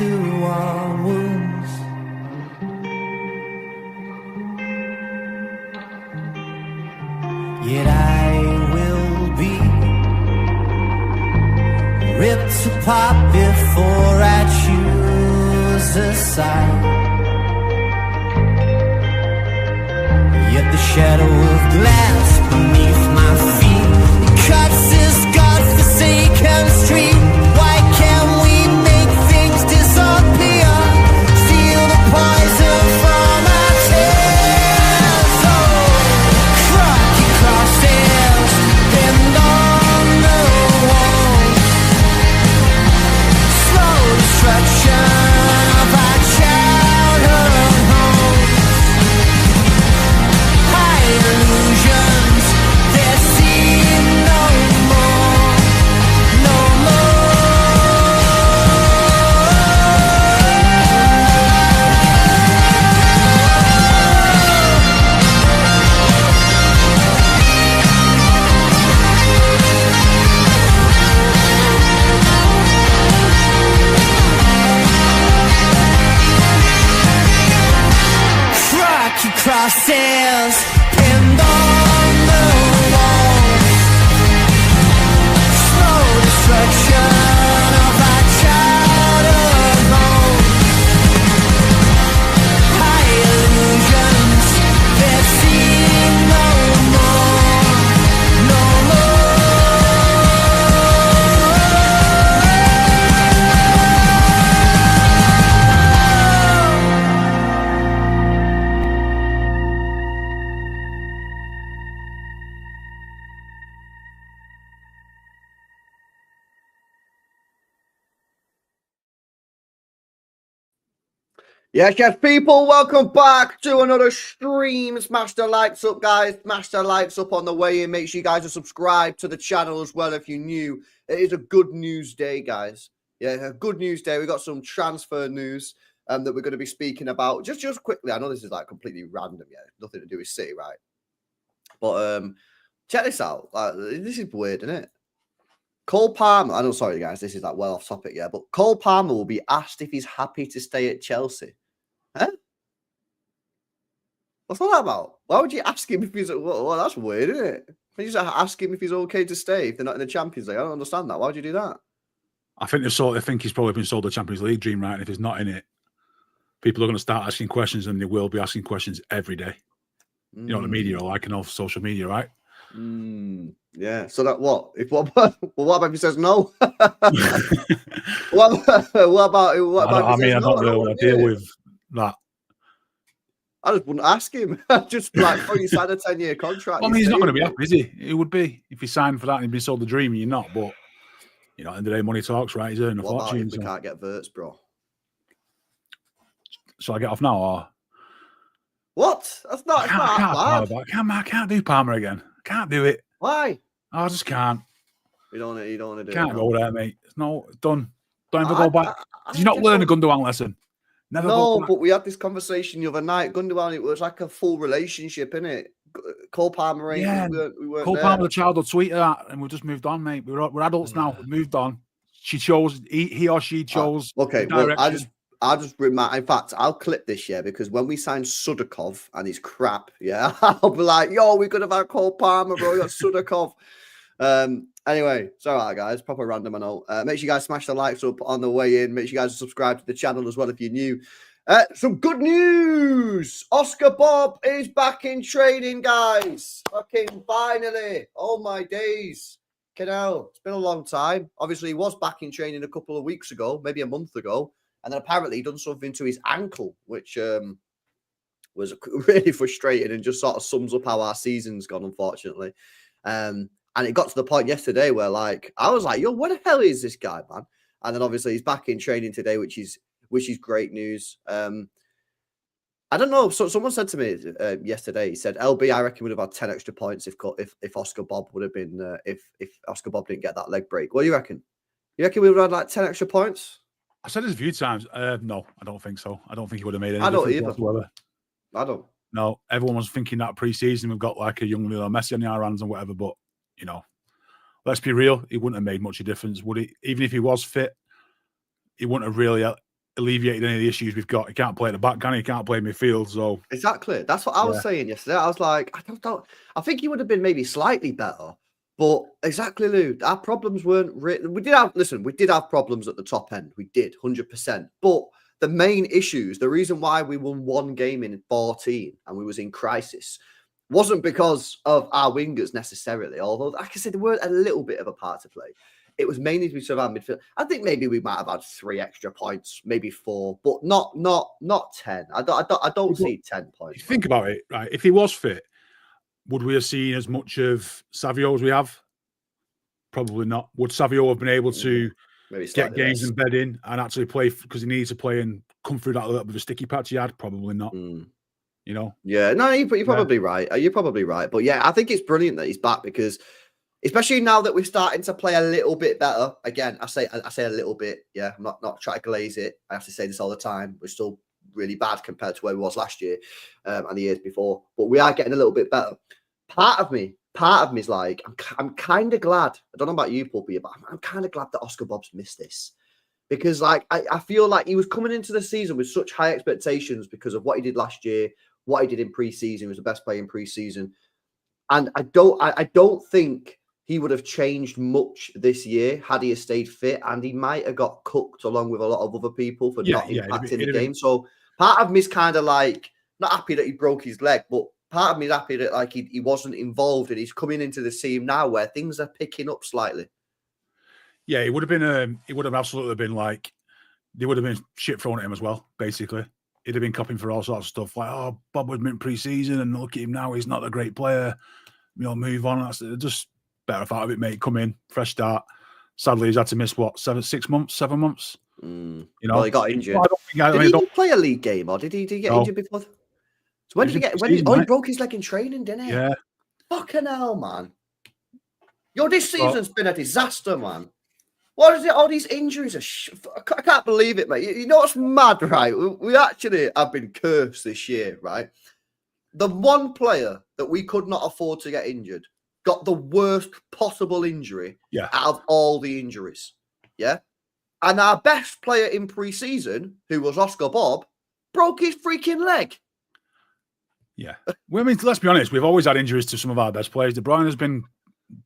to our wounds. Yet I will be ripped apart before I choose a side. Yet the shadow of glass beneath my feet cuts this godforsaken street. Why can't we make things disappear? Steal the poison from our tears. Oh, crocky crosses bend on the wall. Slow destruction of our childhood homes. High illusions that seem no more, no more. Crocky crosses pinned on the walls. Slow destruction of our childhood homes. High illusions that seem no more, no Yes, people, welcome back to another stream. Smash the likes up, guys. Smash the likes up on the way in. Make sure you guys are subscribed to the channel as well if you're new. It is a good news day, guys. Yeah, a good news day. We got some transfer news that we're going to be speaking about. Just quickly, I know this is like completely random, yeah. Nothing to do with City, right? But check this out. This is weird, isn't it? Cole Palmer, I know, sorry, guys, this is like well off topic, yeah, but Cole Palmer will be asked if he's happy to stay at Chelsea. Huh? What's all that about? Why would you ask him if he's... Well, that's weird, isn't it? You just ask him if he's okay to stay if they're not in the Champions League. I don't understand that. Why would you do that? I think he's probably been sold the Champions League dream, right? And if he's not in it, people are going to start asking questions, and they will be asking questions every day. You know what the media are like, and off social media, right? Yeah. So that what? What about if he says no? what about? I don't really want to deal with that. I just wouldn't ask him. Just like, oh, you signed a 10-year contract. I mean, he's not going to be happy, is he? He would be if he signed for that and he'd been sold the dream, and you're not. But you know, at the end of the day, money talks, right? He's earning a fortune. If we can't get Verts, bro? Shall I get off now, or what? That's not. I can't do Palmer again. I can't do it. Why? I just can't. You don't want to do it. Can't go there, mate. No, done. Don't ever go back. Did you not learn a Gundogan lesson? Never. No, but we had this conversation the other night. Gundogan, it was like a full relationship, innit? Cole Palmer, yeah. We weren't Cole there. Palmer, the childhood sweetheart, and we've just moved on, mate. We're adults now. We've moved on. She chose. He or she chose. Okay, well, I'll just remind. In fact, I'll clip this, yeah, because when we signed Sudakov and he's crap, yeah, I'll be like, yo, we could have had Cole Palmer, bro. We got Sudakov. Anyway, it's all right, guys. Proper random, I know. Make sure you guys smash the likes up on the way in. Make sure you guys subscribe to the channel as well if you're new. Some good news. Oscar Bobb is back in training, guys. Fucking finally. Oh, my days. Canal. It's been a long time. Obviously, he was back in training a couple of weeks ago, maybe a month ago. And then apparently he done something to his ankle, which was really frustrating and just sort of sums up how our season's gone, unfortunately. And it got to the point yesterday where, like, I was like, yo, what the hell is this guy, man? And then obviously he's back in training today, which is great news. I don't know. So someone said to me yesterday, he said, LB, I reckon would have had 10 extra points if Oscar Bobb would have been, if Oscar Bobb didn't get that leg break. What do you reckon? You reckon we would have had like 10 extra points? I said this a few times. No, I don't think so. I don't think he would have made any difference whatsoever. I don't. No, everyone was thinking that pre-season we've got like a young Leo Messi on our hands and whatever, but, you know, let's be real. He wouldn't have made much of a difference, would he? Even if he was fit, he wouldn't have really alleviated any of the issues we've got. He can't play at the back, can he? He can't play midfield. So exactly, that's what I was saying yesterday. I was like, I think he would have been maybe slightly better, but exactly, Lou. Our problems weren't. We did have problems at the top end. We did 100%. But the main issues, the reason why we won one game in 14 and we was in crisis, wasn't because of our wingers necessarily. Although, like I said, there were a little bit of a part to play. It was mainly because of our midfield. I think maybe we might have had 3 extra points, maybe 4, but not 10. I don't see 10 points. Think about it, right? If he was fit, would we have seen as much of Savio as we have? Probably not. Would Savio have been able to get games and bed in and actually play because he needs to play and come through that little bit of a sticky patch he had? Probably not. You know? Yeah, no, you're probably right. You're probably right. But yeah, I think it's brilliant that he's back because, especially now that we're starting to play a little bit better. Again, I say a little bit. Yeah, I'm not trying to glaze it. I have to say this all the time. We're still really bad compared to where we was last year and the years before. But we are getting a little bit better. Part of me is like, I'm kind of glad. I don't know about you, Puppy, but I'm kind of glad that Oscar Bobb's missed this. Because like I feel like he was coming into the season with such high expectations because of what he did last year, what he did in pre-season. He was the best player in pre-season. And I don't think he would have changed much this year had he stayed fit, and he might have got cooked along with a lot of other people for not impacting the game. So part of me is kind of like not happy that he broke his leg, but part of me is happy that like he wasn't involved and he's coming into the team now where things are picking up slightly. Yeah, it would have been. It would have absolutely been like there would have been shit thrown at him as well. Basically, he'd have been copying for all sorts of stuff like, "Oh, Bobb was in pre-season, and look at him now; he's not a great player. You know, move on." That's just better out of it, mate. Come in, fresh start. Sadly, he's had to miss what 7 months. You know, well, he got injured. Did he play a league game or did he get injured before? So when did he get? He broke his leg in training, didn't he? Yeah. Fucking hell, man. This season's been a disaster, man. What is it? All these injuries are. I can't believe it, mate. You know what's mad, right? We actually have been cursed this year, right? The one player that we could not afford to get injured got the worst possible injury out of all the injuries. Yeah. And our best player in pre-season, who was Oscar Bobb, broke his freaking leg. Yeah. Well, I mean, let's be honest. We've always had injuries to some of our best players. Bruyne has been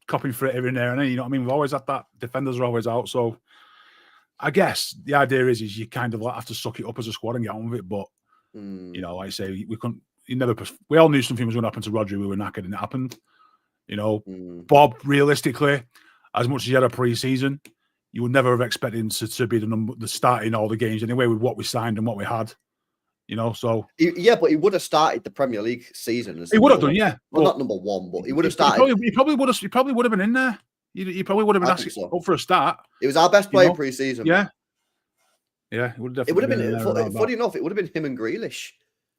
copying for it every now and then. You know what I mean? We've always had that. Defenders are always out. So I guess the idea is you kind of have to suck it up as a squad and get on with it. But, you know, like I say, we couldn't. We all knew something was going to happen to Rodri. We were knackered and it happened. You know, Bobb, realistically, as much as he had a pre-season, you would never have expected him to be the starting all the games anyway with what we signed and what we had. You know, so but he would have started the Premier League season. He would have done, yeah. Well, not number one, but he would have started. He probably would have been in there. He probably would have been asking up for a start. It was our best player pre-season. Yeah, yeah, it would have been. Funny enough, it would have been him and Grealish.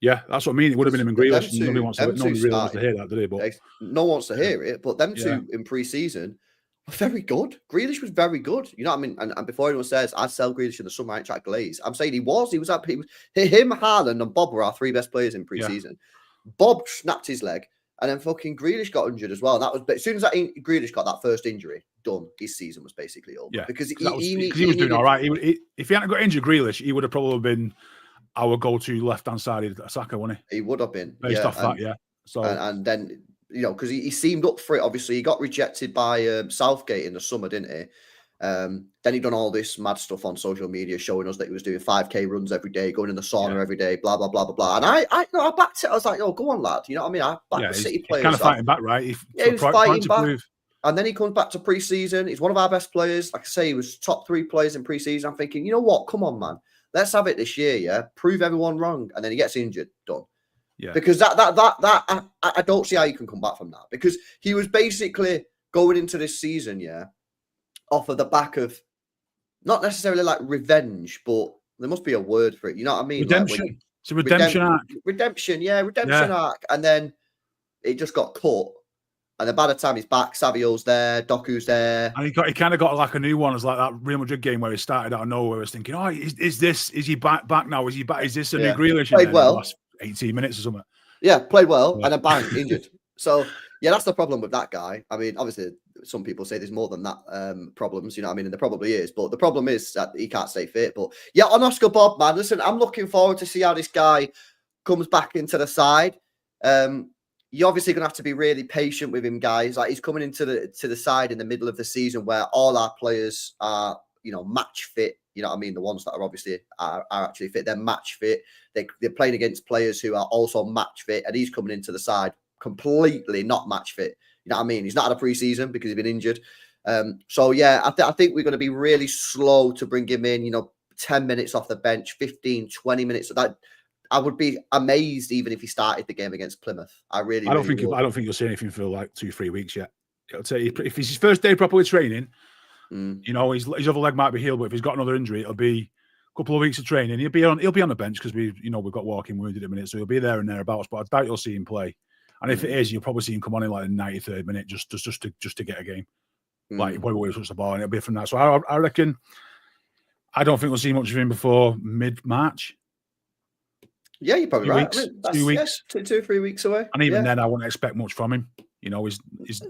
Yeah, that's what I mean. It would have been him and Grealish. Nobody wants to hear that, do they? But no one wants to hear it. But them two in pre-season were very good. Grealish was very good. You know what I mean? And before anyone says, I'd sell Grealish in the summer, I ain't trying to glaze. I'm saying he was him, Haaland and Bobb were our 3 best players in pre-season. Yeah. Bobb snapped his leg and then fucking Grealish got injured as well. And that was, as soon as Grealish got that first injury, done. His season was basically over. Yeah, because he was doing all right. If he hadn't got injured, Grealish, he would have probably been our go-to left-hand side attacker, wouldn't he? He would have been. Based off that, yeah. So and then, you know, because he seemed up for it. Obviously, he got rejected by Southgate in the summer, didn't he? Then he done all this mad stuff on social media showing us that he was doing 5K runs every day, going in the sauna every day, blah, blah, blah, blah, blah. And I backed it. I was like, oh, go on, lad. You know what I mean? I backed the City players. He's kind of fighting back, right? He was fighting back. And then he comes back to pre-season. He's one of our best players. Like I say, he was top 3 players in pre-season. I'm thinking, you know what? Come on, man. Let's have it this year, yeah? Prove everyone wrong. And then he gets injured. Done. Yeah. Because I don't see how you can come back from that. Because he was basically going into this season, off of the back of not necessarily like revenge, but there must be a word for it. You know what I mean? Redemption. Like it's a redemption arc. Redemption arc. And then it just got cut. And then by the time he's back, Savio's there, Doku's there. And he kind of got like a new one. It's like that Real Madrid game where he started out of nowhere. I was thinking, oh, is he back now? Is he back? Is this a new Grealish? Played well. 18 minutes or something. Yeah, played well. And then bang, injured. So, yeah, that's the problem with that guy. I mean, obviously, some people say there's more than that problems, you know what I mean? And there probably is, but the problem is that he can't stay fit. But yeah, on Oscar Bobb, man, listen, I'm looking forward to see how this guy comes back into the side. You're obviously going to have to be really patient with him, guys. Like, he's coming into the side in the middle of the season where all our players are, you know, match fit. You know what I mean? The ones that are obviously are actually fit, they're match fit. They're playing against players who are also match fit, and he's coming into the side completely not match fit. You know what I mean? He's not had a preseason because he's been injured. So yeah, I think we're going to be really slow to bring him in. You know, 10 minutes off the bench, 15, 20 minutes. That I would be amazed even if he started the game against Plymouth. I don't think you'll see anything for like 2-3 weeks yet. I'll tell you, if it's his first day properly training, you know, his other leg might be healed, but if he's got another injury, it'll be a couple of weeks of training. He'll be on the bench because we've got walking wounded at a minute, so he'll be there and thereabouts. But I doubt you'll see him play. And if it is, you'll probably see him come on in like the 93rd minute just to get a game. Like he probably will touch the ball, and it'll be from that. So I reckon I don't think we'll see much of him before mid-March. Yeah, you're probably right. I mean, 2 weeks, 2-3 weeks away. And even then, I wouldn't expect much from him. You know, he's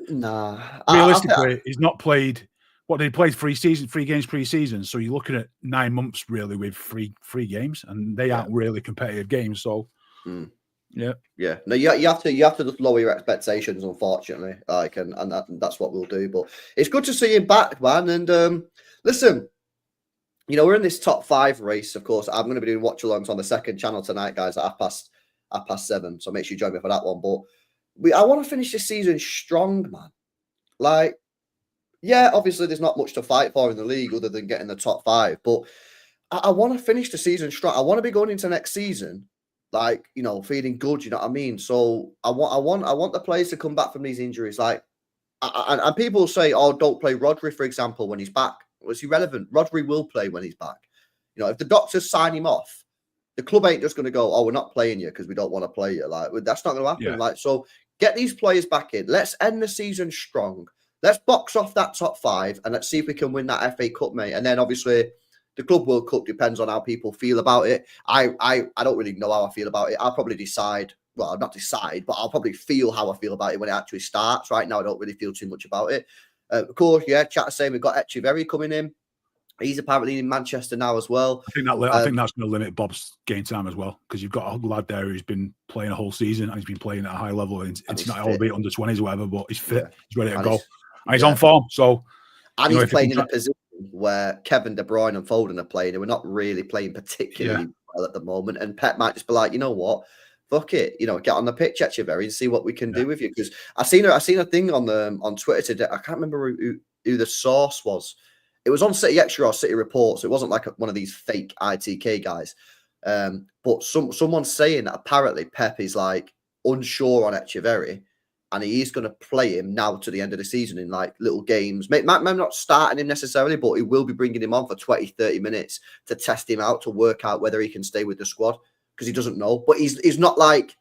nah. Realistically, he's not played. What did he play? 3 games pre-season. So you're looking at 9 months really with three games, and they aren't really competitive games. So yeah. No, you have to just lower your expectations, unfortunately. Like, and that's what we'll do. But it's good to see him back, man. And listen, you know, we're in this top 5 race. Of course, I'm going to be doing watch-alongs on the second channel tonight, guys, at 7:30. So make sure you join me for that one. But I want to finish this season strong, man. Like, yeah, obviously there's not much to fight for in the league other than getting the top 5. But I want to finish the season strong. I want to be going into next season, like, you know, feeling good. You know what I mean? So I want the players to come back from these injuries. Like, and people say, oh, don't play Rodri, for example, when he's back. Well, it's irrelevant. Rodri will play when he's back. You know, if the doctors sign him off, the club ain't just going to go, oh, we're not playing you because we don't want to play you. Like, that's not going to happen. Yeah. Like, so get these players back in. Let's end the season strong. Let's box off that top 5 and let's see if we can win that FA Cup, mate. And then obviously the Club World Cup depends on how people feel about it. I don't really know how I feel about it. I'll probably decide. Well, not decide, but I'll probably feel how I feel about it when it actually starts. Right now, I don't really feel too much about it. Of course, yeah, chat saying we've got Echeverri coming in. He's apparently in Manchester now as well. I think that's going to limit Bobb's game time as well, because you've got a lad there who's been playing a whole season and he's been playing at a high level. And it's not albeit under 20s or whatever, but he's fit. Yeah. He's ready to go. And he's on form. So, and he's playing in a position where Kevin De Bruyne and Foden are playing, and we're not really playing particularly well at the moment. And Pep might just be like, you know what? Fuck it, you know, get on the pitch, Echeverri, and see what we can do with you. Because I seen a thing on Twitter today. I can't remember who the source was. It was on City Extra or City Reports. It wasn't like one of these fake ITK guys. But someone's saying that apparently Pep is like unsure on Echeverri, and he is going to play him now to the end of the season in like little games. Maybe not starting him necessarily, but he will be bringing him on for 20, 30 minutes to test him out, to work out whether he can stay with the squad, because he doesn't know. But he's not like,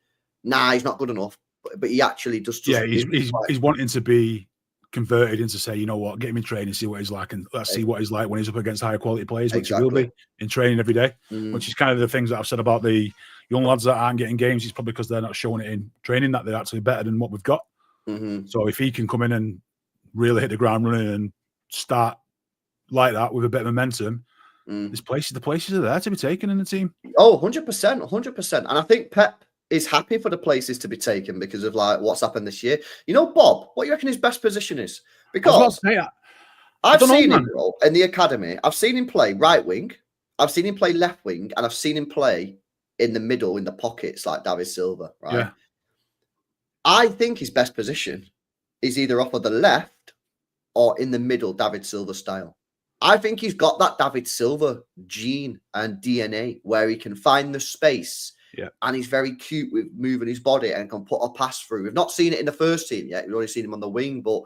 nah, he's not good enough. But he actually just he's wanting to be converted into, say, you know what, get him in training, see what he's like, and let's see what he's like when he's up against higher quality players, which he will be in training every day. Which is kind of the things that I've said about the young lads that aren't getting games. It's probably because they're not showing it in training that they're actually better than what we've got. So if he can come in and really hit the ground running and start like that with a bit of momentum, the places are there to be taken in the team. Oh, 100%. And I think Pep is happy for the places to be taken because of like what's happened this year. You know, Bob, what do you reckon his best position is? Because I've seen him in the academy. I've seen him play right wing. I've seen him play left wing, and I've seen him play in the middle, in the pockets, like David Silva. Right. Yeah. I think his best position is either off of the left or in the middle, David Silva style. I think he's got that David Silva gene and DNA where he can find the space. Yeah. And he's very cute with moving his body and can put a pass through. We've not seen it in the first team yet. We've only seen him on the wing, but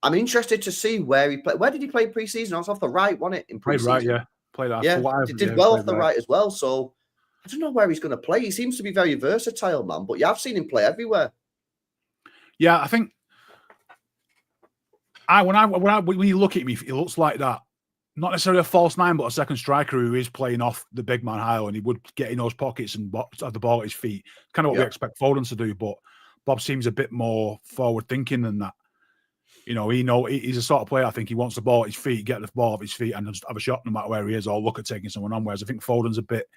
I'm interested to see where he played. Where did he play pre-season? I was off the right, wasn't it? In pre-season. Played right, yeah. Played off. Yeah, he did well off the right as well. So I don't know where he's going to play. He seems to be very versatile, man. But yeah, I've seen him play everywhere. Yeah, I think when you look at him, he looks like that. Not necessarily a false nine, but a second striker who is playing off the big man high, and he would get in those pockets and have the ball at his feet. Kind of what we expect Foden to do, but Bob seems a bit more forward thinking than that. You know, he's a sort of player. I think he wants the ball at his feet, get the ball off his feet, and just have a shot no matter where he is, or look at taking someone on. Whereas I think Foden's a bit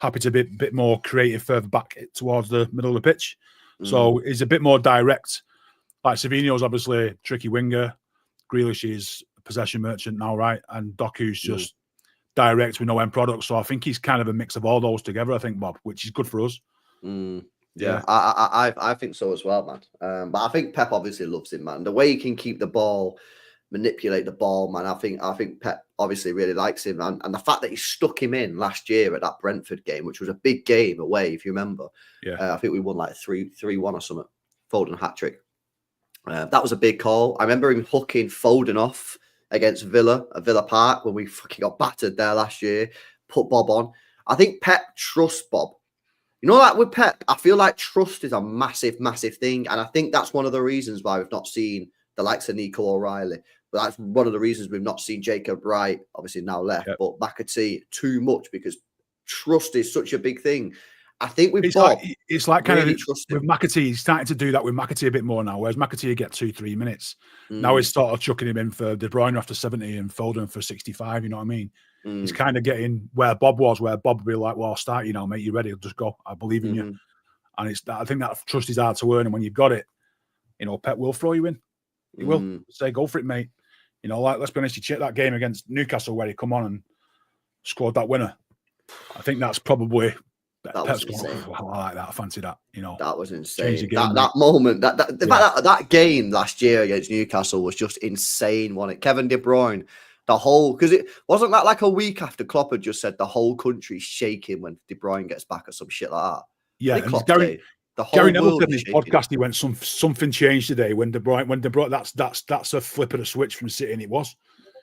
happy to be a bit more creative further back towards the middle of the pitch. So he's a bit more direct. Like Savinho's obviously a tricky winger. Grealish is a possession merchant now, right? And Doku's just direct with no end product. So I think he's kind of a mix of all those together, I think, Bob, which is good for us. Yeah, I think so as well, man. But I think Pep obviously loves him, man. The way he can keep the ball, manipulate the ball, man. I think Pep obviously really likes him, and the fact that he stuck him in last year at that Brentford game, which was a big game away, if you remember. Yeah, I think we won like 3-1 or something. Foden hat trick. That was a big call. I remember him hooking Foden off against Villa at Villa Park when we fucking got battered there last year. Put Bobb on. I think Pep trusts Bobb. You know, like with Pep, I feel like trust is a massive, massive thing. And I think that's one of the reasons why we've not seen the likes of Nico O'Reilly. But that's one of the reasons we've not seen Jacob Wright, obviously now left, but McAtee too much, because trust is such a big thing. I think with Bobb, it's like kind really of with McAtee, he's starting to do that with McAtee a bit more now. Whereas McAtee get 2-3 minutes. Now he's sort of chucking him in for De Bruyne after 70 and Foden for 65. You know what I mean? He's kind of getting where Bobb was, where Bobb would be like, "Well, I'll start you now, mate. You ready? I'll just go. I believe in you." And I think that trust is hard to earn, and when you've got it, you know, Pep will throw you in. He will say, "Go for it, mate." You know, like, let's be honest, you check that game against Newcastle where he come on and scored that winner. I think that's probably Pep's going, I like that. I fancy that. You know, that was insane. Game, that moment, that game last year against Newcastle was just insane. Wasn't it? Kevin De Bruyne, the whole, because it wasn't that like a week after Klopp had just said the whole country's shaking when De Bruyne gets back or some shit like that. Yeah, Gary Neville said in his podcast he went something changed today when De Bruyne that's a flip of the switch from City, and it was.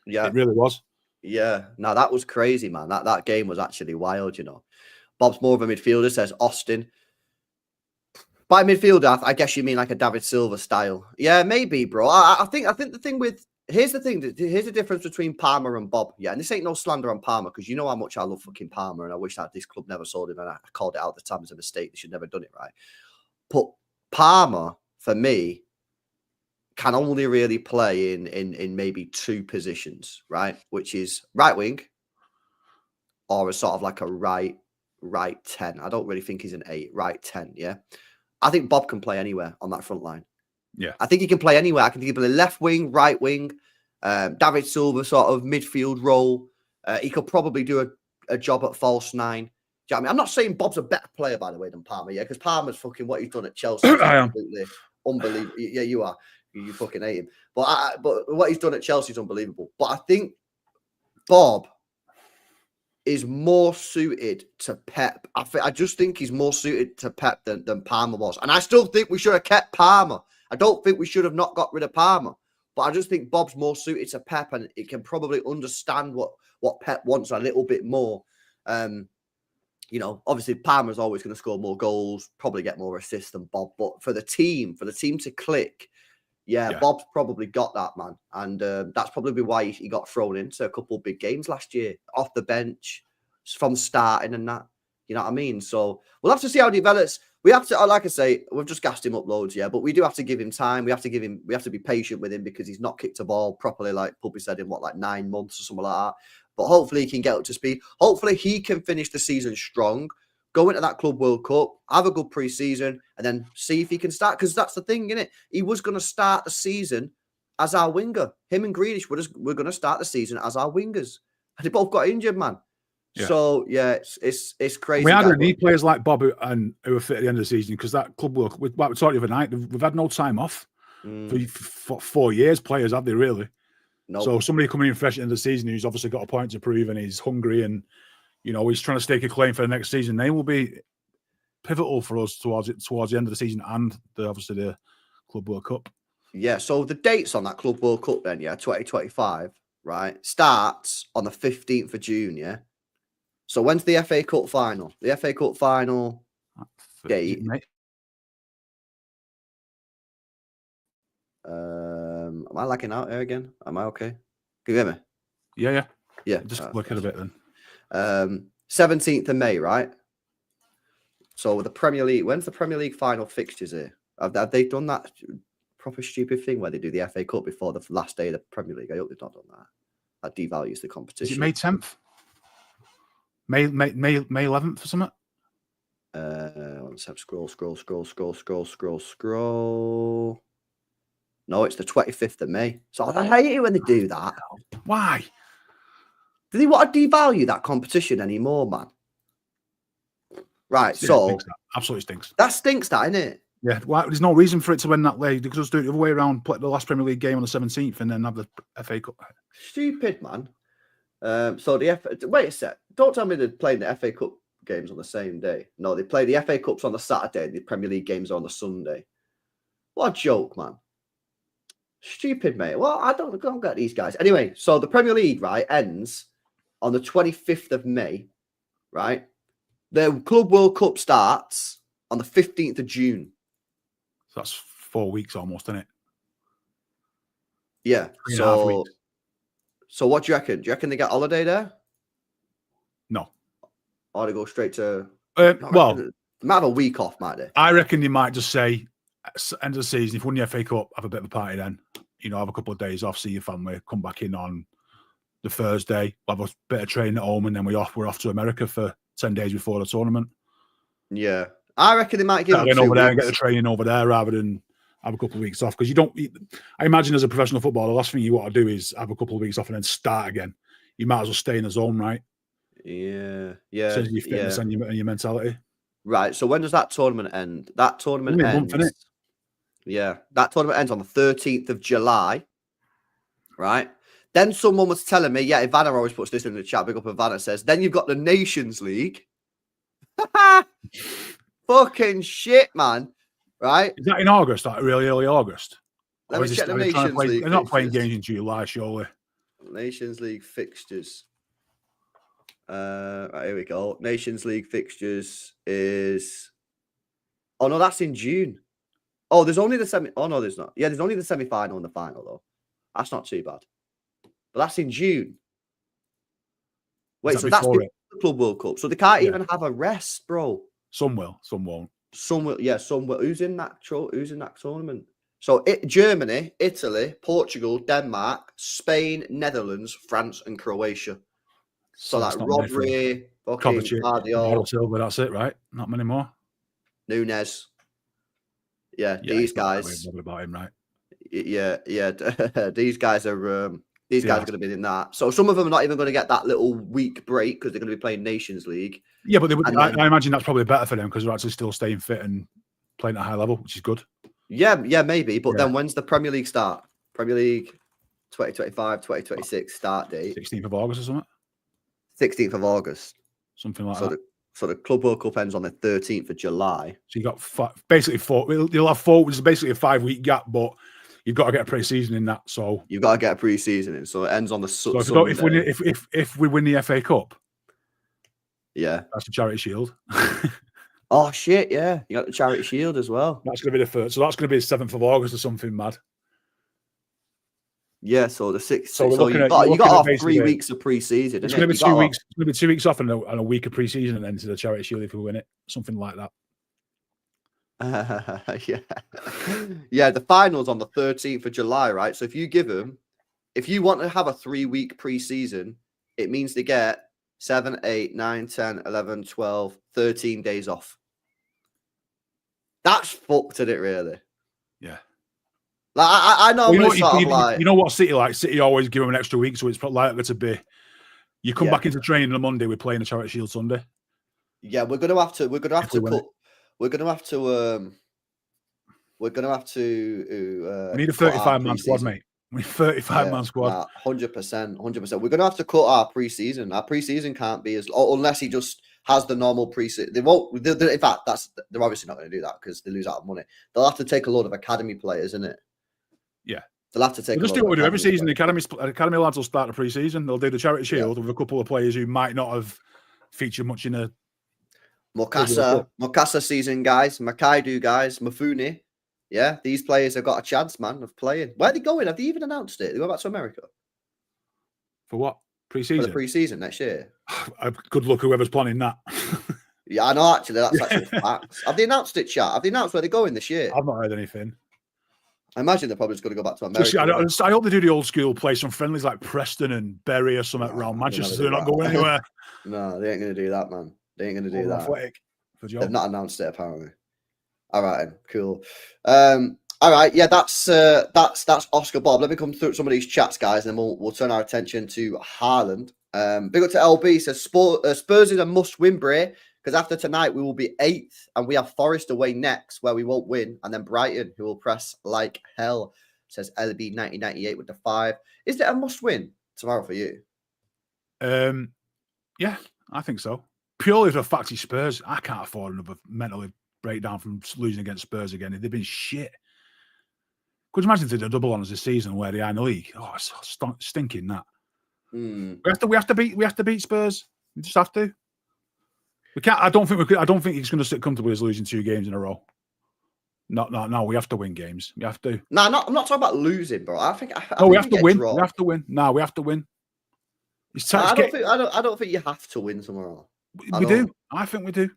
Yeah, it really was. Yeah, no, that was crazy, man. That game was actually wild, you know. Bob's more of a midfielder, says Austin. By midfielder, I guess you mean like a David Silva style. Yeah, maybe, bro. I think the thing with here's the difference between Palmer and Bobb. Yeah, and this ain't no slander on Palmer, because you know how much I love fucking Palmer, and I wish that this club never sold him, and I called it out at the time as a mistake. They should never have done it, right? But Palmer, for me, can only really play in maybe two positions, right? Which is right wing or a sort of like a right 10. I don't really think he's an 8, right 10, yeah? I think Bobb can play anywhere on that front line. Yeah. I think he can play anywhere. I can think he can play left wing, right wing, David Silva sort of midfield role. He could probably do a job at false 9. Do you know what I mean? I'm not saying Bobb's a better player, by the way, than Palmer, yeah? Because Palmer's fucking what he's done at Chelsea is absolutely unbelievable. Yeah, you are. You fucking hate him. But what he's done at Chelsea is unbelievable. But I think Bobb is more suited to Pep. I just think he's more suited to Pep than Palmer was. And I still think we should have kept Palmer. I don't think we should have not got rid of Palmer. But I just think Bobb's more suited to Pep, and it can probably understand what Pep wants a little bit more. You know, obviously Palmer's always going to score more goals, probably get more assists than Bobb. But for the team to click, yeah, Bobb's probably got that, man. And that's probably why he got thrown into a couple of big games last year, off the bench, from starting and that. You know what I mean? So we'll have to see how it develops. We have to, like I say, we've just gassed him up loads, yeah, but we do have to give him time. We have to be patient with him, because he's not kicked a ball properly, like Puppy said, in 9 months or something like that. But hopefully he can get up to speed. Hopefully he can finish the season strong, go into that Club World Cup, have a good pre-season, and then see if he can start. Because that's the thing, isn't it? He was going to start the season as our winger. Him and Grealish were going to start the season as our wingers. And they both got injured, man. Yeah. So, yeah, it's crazy. We either need players like Bobb who are fit at the end of the season, because that Club World Cup, like we talked the other night, we've had no time off for 4 years, players, have they, really? Nope. So somebody coming in fresh at the end of the season who's obviously got a point to prove and he's hungry and, you know, he's trying to stake a claim for the next season, they will be pivotal for us towards the end of the season and obviously the Club World Cup. Yeah, so the dates on that Club World Cup then, 2025, right, starts on the 15th of June, yeah? So when's the FA Cup final? The FA Cup final date. Am I lacking out here again? Am I okay? Can you hear me? Yeah. Yeah. Just look at a bit then. 17th of May, right? So the Premier League, when's the Premier League final fixtures here? Have they done that? proper stupid thing where they do the FA Cup before the last day of the Premier League. I hope they've not done that. That devalues the Is competition. it May 10th? May 11th or something? Let's have scroll. No, it's the 25th of May. So I hate it when they do that. Why? Do they want to devalue that competition anymore, man? Right, so Absolutely stinks. that stinks, that, innit? Yeah, well, there's no reason for it to win that way. They could just do it the other way around, play the last Premier League game on the 17th and then have the FA Cup. Stupid, man. So wait a sec. Don't tell me they're playing the FA Cup games on the same day. No, they play the FA Cups on the Saturday and the Premier League games are on the Sunday. What a joke, man. Stupid, mate. Well, I don't get these guys. Anyway, so the Premier League, right, ends on the 25th of May, right? The Club World Cup starts on the 15th of June. So that's 4 weeks almost, isn't it? Yeah. 3.5 weeks. So what do you reckon? Do you reckon they get holiday there? No. Or they go straight to... Well, they might have a week off, might they? I reckon they might just say, end of the season, if you win the FA Cup, have a bit of a party then. You know, have a couple of days off, see your family, come back in on the Thursday, have a bit of training at home, and then we're off to America for 10 days before the tournament. Yeah. I reckon they might give them 2 over there and weeks. get the training over there rather than have a couple of weeks off. Because I imagine as a professional footballer, the last thing you want to do is have a couple of weeks off and then start again. You might as well stay in the zone, right? Yeah. Says your fitness and your mentality. Right. So when does that tournament end? That tournament ends. Month, yeah. That tournament ends on the 13th of July. Right. Then someone was telling me, yeah, Ivana always puts this in the chat. Big up Ivana says, then you've got the Nations League. Fucking shit, man. Right? Is that in August? Like really early August? Let me check the Nations League. They're not playing games in July, surely. Nations League fixtures. Right, here we go. Nations League fixtures is... Oh, no, that's in June. Oh, there's only the semi... Oh, no, there's not. Yeah, there's only the semi-final and the final, though. That's not too bad. But that's in June. Wait, so that's the Club World Cup. So they can't even have a rest, bro. Some will, some won't. Some will, yeah, some will. Who's in that tournament? So Germany, Italy, Portugal, Denmark, Spain, Netherlands, France, and Croatia. So like Rodri, fucking Guardiola, Silva, that's it, right? Not many more. Nunes. Yeah, these guys. About him, right? Yeah. These guys are. These guys are going to be in that. So some of them are not even going to get that little week break because they're going to be playing Nations League. Yeah, but I imagine that's probably better for them because they're actually still staying fit and playing at a high level, which is good. Yeah, maybe. But then when's the Premier League start? Premier League 2025, 2026 start date. 16th of August or something? 16th of August. Something like that. So the Club World Cup ends on the 13th of July. So you got basically 4. You'll have 4, which is basically a 5-week gap, but you've got to get a pre-season in that. So you've got to get a pre-season in. So it ends on the so Sunday. if we win the FA Cup, yeah, that's the Charity Shield. Oh shit! Yeah, you got the Charity Shield as well. That's going to be the first. So that's going to be the 7th of August or something mad. Yeah, so the 6th. So you got off 3 weeks of pre-season. It's going to be 2 weeks. It's going to be 2 weeks off and a week of pre-season, and then to the Charity Shield if we win it, something like that. Yeah. The final's on the 13th of July, right? So if you want to have a 3-week pre-season, it means they get 7, 8, 9, 10, 11, 12, 13 days off. That's fucked, isn't it, really? Yeah. Like I know. You know what City like? City always give them an extra week, so it's likely to be. You come back into training on a Monday. We're playing the Charity Shield Sunday. Yeah, we're gonna have to cut. We're gonna have to. We need a 35-man squad, mate. We need a 35-man squad. 100%. We're gonna have to cut our pre-season. Our pre-season can't be unless he just has the normal pre-season. They won't. In fact, they're obviously not going to do that because they lose out on money. They'll have to take a load of academy players, isn't it? Yeah. They'll have to take. Just do what we do every season. The academy lads will start the pre-season. They'll do the Charity Shield with a couple of players who might not have featured much in a Mokasa season, guys. Makaidu, guys. Mafuni. Yeah, these players have got a chance, man, of playing. Where are they going? Have they even announced it? They go back to America. For what? Pre-season? For the pre-season next year. Good luck whoever's planning that. Yeah, I know, actually. That's actually facts. Have they announced it, chat? Have they announced where they're going this year? I've not heard anything. I imagine they're probably just going to go back to America. I hope they do the old school, play some friendlies like Preston and Bury or something around Manchester. They're not going anywhere. No, they ain't going to do that, man. They ain't going to do that. Athletic. They've not announced it, apparently. All right, cool. All right, yeah, that's Oscar Bob. Let me come through some of these chats, guys, and then we'll turn our attention to Haaland. Big up to LB. Says Spurs is a must-win, Bray, because after tonight we will be 8th, and we have Forest away next, where we won't win, and then Brighton, who will press like hell. Says LB 1998 with the 5. Is it a must-win tomorrow for you? Yeah, I think so. Purely for the fact he's Spurs, I can't afford another mentally breakdown from losing against Spurs again. They've been shit. Could you imagine if they did a double on us this season where they are in the league? Oh, it's stinking that. We have to beat Spurs. We just have to. We can't. I don't think he's going to sit comfortably as losing 2 games in a row. No. We have to win games. We have to. No, I'm not talking about losing, bro. I think we have to win. We have to win. No, we have to win. I don't think you have to win tomorrow. We do. I think we do.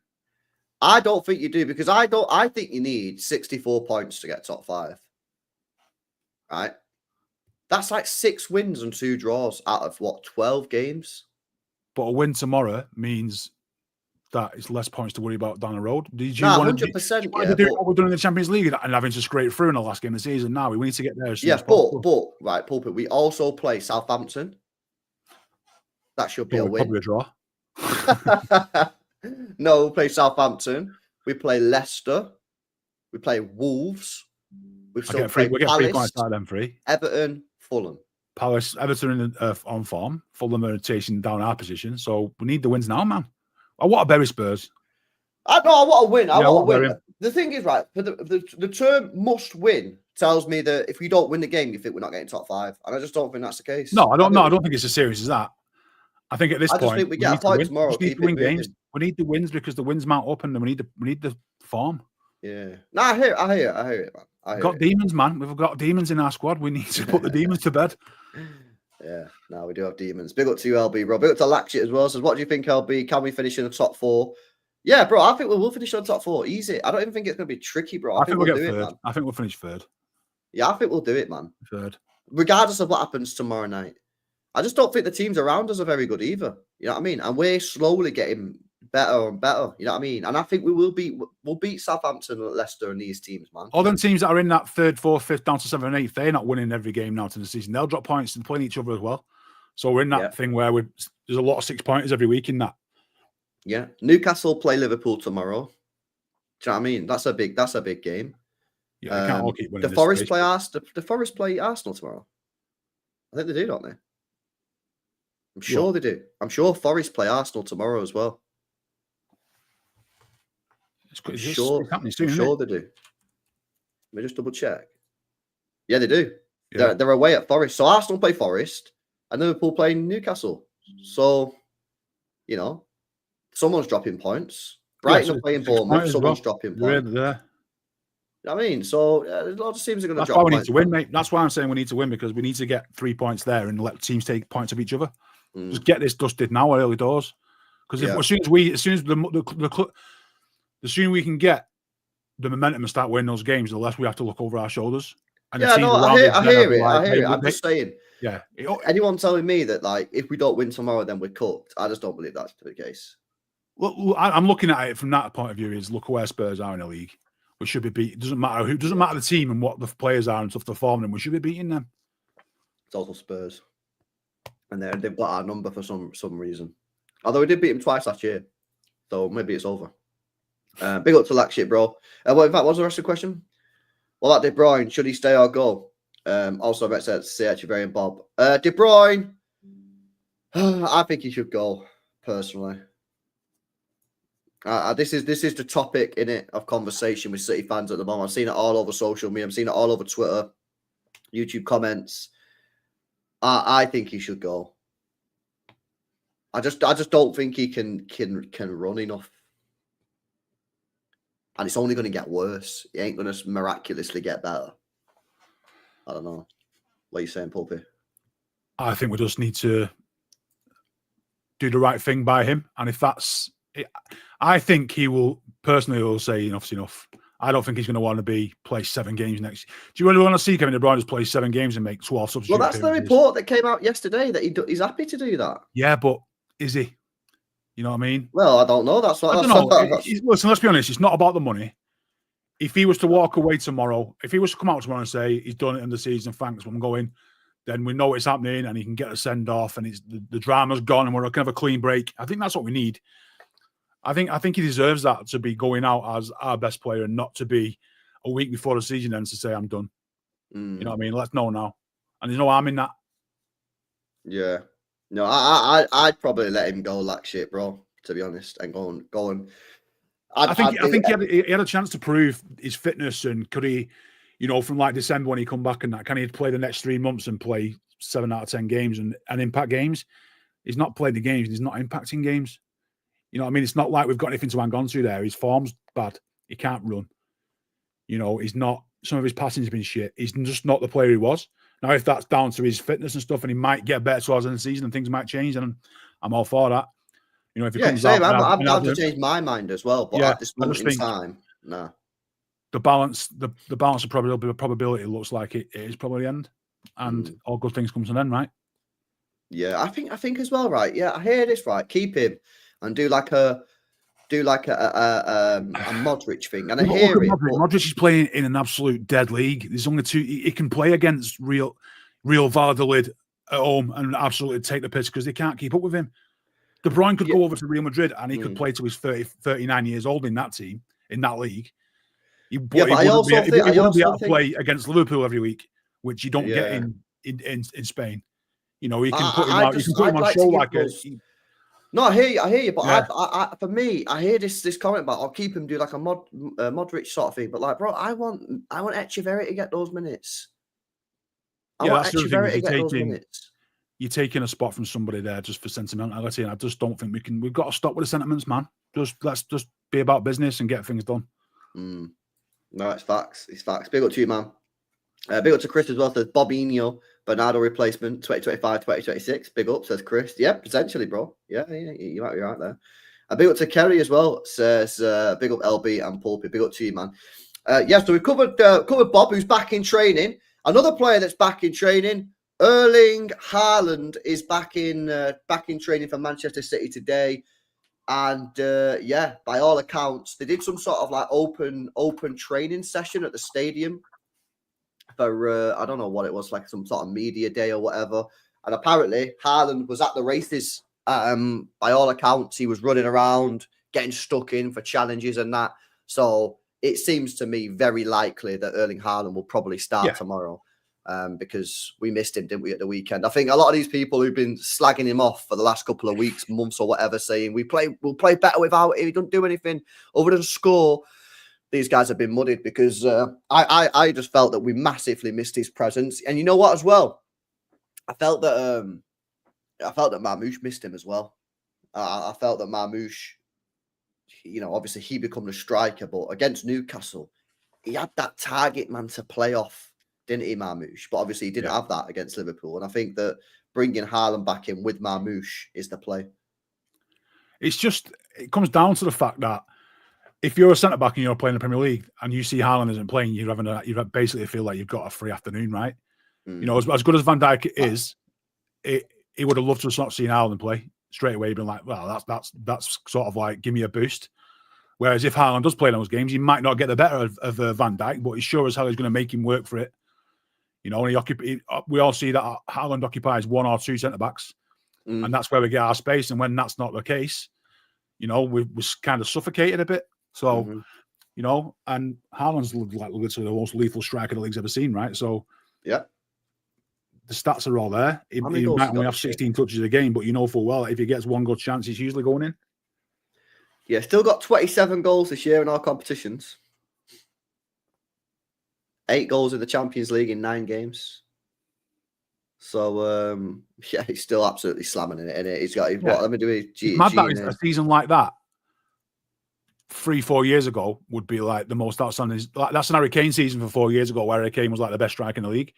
I don't think you do, because I think you need 64 points to get top 5. Right? That's like 6 wins and 2 draws out of 12 games. But a win tomorrow means that it's less points to worry about down the road. Did you 100%. Want to do what we're doing in the Champions League and having to scrape through in the last game of the season? Now we need to get there. But right, Pulpit. We also play Southampton. That should be a win. Probably a draw. No, we play Southampton. We play Leicester. We play Wolves. We've still played we get Palace, 3 points out of them 3. Everton, Fulham. Everton on form. Fulham are chasing down our position. So we need the wins now, man. I want to bury Spurs. I want to win. I want to win. The thing is, right, for the term must win tells me that if we don't win the game, you think we're not getting top 5. And I just don't think that's the case. No, I don't think it's as serious as that. I think at this point, think we get a point tomorrow. We need to win games. We need the wins because the wins mount up, and then we need the form. Yeah. No, I hear it, man. We've got demons, man. We've got demons in our squad. We need to put the demons to bed. Yeah, no, we do have demons. Big up to you, LB, bro. Big up to Latchit as well. Says, what do you think, LB? Can we finish in the top 4? Yeah, bro, I think we will finish on the top 4. Easy. I don't even think it's going to be tricky, bro. I think we'll get third. Man. I think we'll finish 3rd. Yeah, I think we'll do it, man. 3rd. Regardless of what happens tomorrow night. I just don't think the teams around us are very good either. You know what I mean? And we're slowly getting better and better. You know what I mean? And I think we'll beat Southampton and Leicester and these teams, man. All them teams that are in that 3rd, 4th, 5th, down to 7th and 8th, they're not winning every game now to the season. They'll drop points and playing each other as well. So we're in that thing where there's a lot of 6-pointers every week in that. Yeah. Newcastle play Liverpool tomorrow. Do you know what I mean? That's a big game. Yeah, they can't all keep winning. The Forest play Arsenal. The Forest play Arsenal tomorrow. I think they do, don't they? I'm sure they do. I'm sure Forest play Arsenal tomorrow as well. I'm sure they do. Let me just double check. Yeah, they do. Yeah. They're away at Forest. So Arsenal play Forest and Liverpool play Newcastle. So, you know, someone's dropping points. Brighton are playing Bournemouth. Someone's dropping points. You know what I mean? So a lot of teams are going to drop points. That's why we need to win, mate. That's why I'm saying we need to win, because we need to get 3 points there and let teams take points of each other. Just get this dusted now, early doors. Because as soon as the sooner we can get the momentum and start winning those games, the less we have to look over our shoulders. And I hear it. I'm just saying. Yeah. Anyone telling me that, like, if we don't win tomorrow, then we're cooked, I just don't believe that's the case. Well, I'm looking at it from that point of view. Is look where Spurs are in the league. We should be beat. It doesn't matter the team and what the players are and stuff they're forming. We should be beating them. It's also Spurs. And they've got our number for some reason. Although we did beat them twice last year. So maybe it's over. Big up to Lack bro. In fact, what was the rest of the question? Well, that De Bruyne, should he stay or go? Also, I said say Echeverri and Bob. De Bruyne, I think he should go, personally. This is the topic in it of conversation with City fans at the moment. I've seen it all over social media. I've seen it all over Twitter, YouTube comments. I think he should go. I just don't think he can run enough, and it's only going to get worse. He ain't going to miraculously get better. I don't know. What are you saying, Pulpy? I think we just need to do the right thing by him, and if that's, I think he will personally will say enough's enough. I don't think he's going to want to play 7 games next. Do you really want to see Kevin De Bruyne just play 7 games and make 12 substitute Well, that's the appearances? report that came out yesterday that he's happy to do that. Yeah, but is he? You know what I mean? Well, I don't know. I don't know. Listen, let's be honest. It's not about the money. If he was to walk away tomorrow, if he was to come out tomorrow and say he's done it in the season, thanks, I'm going, then we know it's happening and he can get a send off and the drama's gone and we're going to have a clean break. I think that's what we need. I think he deserves that, to be going out as our best player and not to be a week before the season ends to say I'm done. You know what I mean? Let's know now. And there's no harm in that. Yeah. No, I'd probably let him go like shit, bro, to be honest, and go and I think he had a chance to prove his fitness, and could he, from like December when he come back and that, can he play the next 3 months and play 7 out of 10 games and impact games? He's not played the games. He's not impacting games. You know what I mean? It's not like we've got anything to hang on to there. His form's bad. He can't run. He's not. Some of his passing's been shit. He's just not the player he was. Now, if that's down to his fitness and stuff, and he might get better towards the end of the season and things might change, then I'm all for that. If he comes out, I'm down to change my mind as well. But at this moment in time, no. The balance of probability looks like it is probably the end, and all good things come to an end, right? Yeah, I think as well, right? Yeah, I hear this right. Keep him and do like a Modric thing, and I hear it. Modric is playing in an absolute dead league. There's only 2. He can play against Real Valladolid at home and absolutely take the piss because they can't keep up with him. De Bruyne could go over to Real Madrid and he could play till he's 39 years old in that team, in that league. He wouldn't be able to play against Liverpool every week, which you don't get in Spain. He can put him out. You can put him on show like a. No, I hear you, but I for me, I hear this comment about I'll keep him do like a Modric sort of thing, but like, bro, I want Echeverri to get those minutes. I want Echeverri to get those minutes. You're taking a spot from somebody there just for sentimentality, and I just don't think we can. We've got to stop with the sentiments, man. Let's just be about business and get things done. No, it's facts. It's facts. Big up to you, man. Big up to Chris as well. Says Bobinho, Bernardo replacement, 2025, 2026. Big up, says Chris. Yeah, potentially, bro. Yeah, you might be right there. Big up to Kerry as well. Says big up LB and Pulpy. Big up to you, man. So we've covered Bobb, who's back in training. Another player that's back in training, Erling Haaland, is back in training for Manchester City today. And by all accounts, they did some sort of like open training session at the stadium for I don't know what it was, like some sort of media day or whatever. And apparently Haaland was at the races. By all accounts, he was running around, getting stuck in for challenges and that. So it seems to me very likely that Erling Haaland will probably start tomorrow. Because we missed him, didn't we, at the weekend? I think a lot of these people who've been slagging him off for the last couple of weeks, months, or whatever, saying we'll play better without him. He doesn't do anything other than score. These guys have been muddied because I just felt that we massively missed his presence. And you know what, as well, I felt that Marmoush missed him as well. I felt that Marmoush, obviously he became a striker, but against Newcastle, he had that target man to play off. Didn't he, Marmoush? But obviously he didn't have that against Liverpool. And I think that bringing Haaland back in with Marmoush is the play. It comes down to the fact that if you're a centre-back and you're playing the Premier League and you see Haaland isn't playing, you basically feel like you've got a free afternoon, right? As good as Van Dijk is, he would have loved to have not seen Haaland play straight away, being like, well, that's sort of like, give me a boost. Whereas if Haaland does play those games, he might not get the better of Van Dijk, but he sure as hell is going to make him work for it. And we all see that Haaland occupies 1 or 2 centre-backs, and that's where we get our space. And when that's not the case, we're kind of suffocated a bit. So, and Haaland's like literally the most lethal striker the league's ever seen, right? So, yeah, the stats are all there. He might only have 16 touches a game, but full well if he gets one good chance, he's usually going in. Yeah, still got 27 goals this year in all competitions. 8 goals in the Champions League in 9 games. So, he's still absolutely slamming in it, innit? He's got, let me do it. Mad that a season like that 3-4 years ago would be like the most outstanding. Like, that's an Harry Kane season for 4 years ago, where Harry Kane was like the best striker in the league.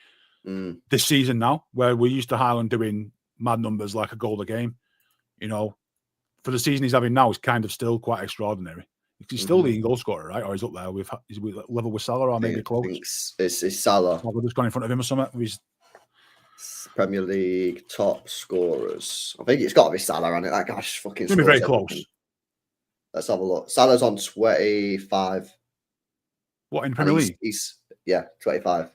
This season now, where we're used to Haaland doing mad numbers like a goal a game, for the season he's having now, is kind of still quite extraordinary. He's still leading goal scorer, right? Or he's up there with level with Salah, or maybe close. I think it's Salah. Salah just gone in front of him or something. He's Premier League top scorers. I think it's got to be Salah, hasn't it? That guy's fucking. It's going to be very close. Let's have a look. Salah's on 25. What, in Premier League? He's 25.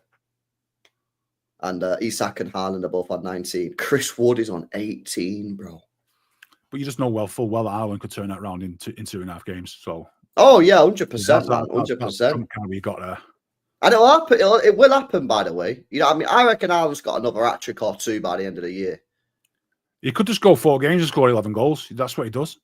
And Isak and Haaland are both on 19. Chris Wood is on 18, bro. But you just know full well that Haaland could turn that round in 2.5 games. So. Oh yeah, 100%, man. 100%. Kind of we got there. And it'll happen. It will happen, by the way. You know what I mean? I reckon Haaland's got another hat-trick or two by the end of the year. He could just go 4 games and score 11 goals. That's what he does.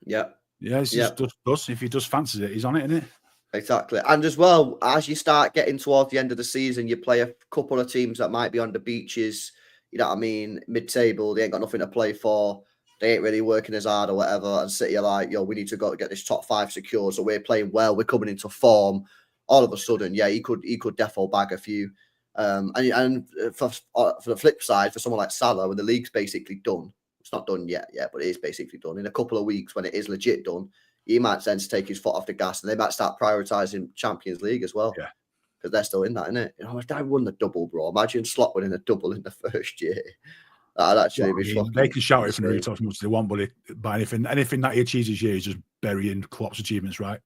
Yeah. Yeah, he just does. If he just fancies it, he's on it, isn't it? Exactly. And as well, as you start getting towards the end of the season, you play a couple of teams that might be on the beaches, you know what I mean, mid-table, they ain't got nothing to play for, they ain't really working as hard or whatever, and City are like, yo, we need to go get this top 5 secure, so we're playing well, we're coming into form. All of a sudden, yeah, he could defo bag a few. And for the flip side, for someone like Salah, when the league's basically done, it's not done yet, but it is basically done. In a couple of weeks, when it is legit done, he might then take his foot off the gas, and they might start prioritising Champions League as well. Yeah, because they're still in that, isn't it? You know, if they won the double, bro, imagine Slot winning a double in the first year. That'd actually be fucking. They can shout it from the rooftops as much as they want, but by anything that he achieves this year is just burying Klopp's achievements, right?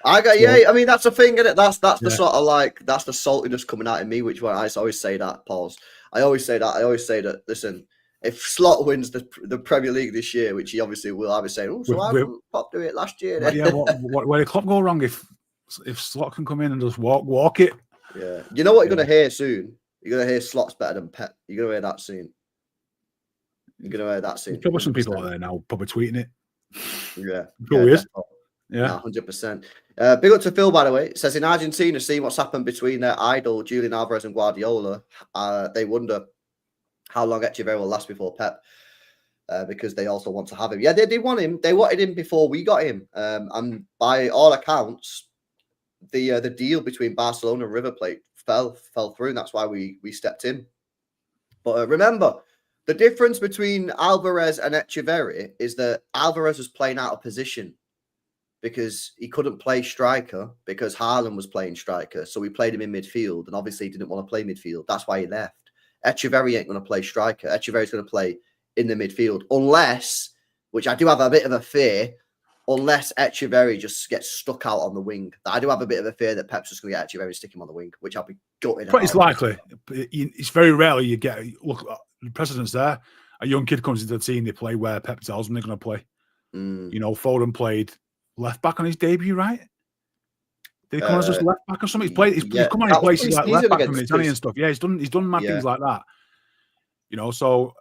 I mean, that's the thing, isn't it? That's the sort of like, that's the saltiness coming out of me, which I always say that, Pauls. I always say that, listen, if Slot wins the Premier League this year, which he obviously will, I'll be saying, oh, so why didn't Klopp do it last year? Where did Klopp go wrong if Slot can come in and just walk it? Yeah. You know what you're going to hear soon? You're going to hear Slot's better than Pep. You're going to hear that soon. There's probably some people out there now probably tweeting it. Yeah. Probably is. Yeah. 100%. Big up to Phil, by the way. It says, in Argentina, seeing what's happened between their idol, Julian Alvarez and Guardiola, they wonder how long Echeverri will last before Pep, because they also want to have him. Yeah, they want him. They wanted him before we got him. And by all accounts, the deal between Barcelona and River Plate fell through, and that's why we stepped in. But remember, the difference between Alvarez and Echeverri is that Alvarez was playing out of position because he couldn't play striker because Haaland was playing striker. So we played him in midfield, and obviously he didn't want to play midfield. That's why he left. Echeverri ain't going to play striker. Echeverri's going to play in the midfield, unless, which I do have a bit of a fear, unless Echeverri just gets stuck out on the wing. I do have a bit of a fear that Pep's just going to get Echeverri and stick him on the wing, which I'll be gutted about. But it's likely. It's very rarely you get, look, the precedent's there. A young kid comes into the team, they play where Pep tells them they're going to play. You know, Foden played left back on his debut, right? Did he come as just left back or something? He's come on in places like left back from Italy and stuff. Yeah, he's done mad things like that. You know, so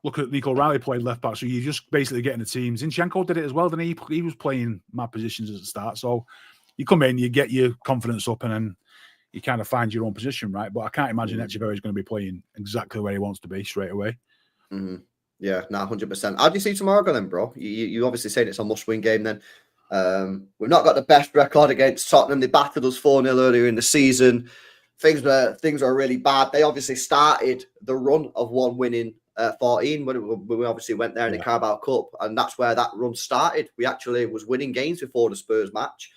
look at Nico Riley played left back. So you're just basically getting the team. Zinchenko did it as well, didn't he? He was playing mad positions at the start. So you come in, you get your confidence up, and then you kind of find your own position, right? But I can't imagine Echeverri is going to be playing exactly where he wants to be straight away. Yeah, 100%. How do you see tomorrow going, then, bro? You obviously saying it's a must-win game then. We've not got the best record against Tottenham. They battered us 4-0 earlier in the season. Things were really bad. They obviously started the run of one winning 14 when we obviously went there in the Carabao Cup, and that's where that run started. We actually was winning games before the Spurs match.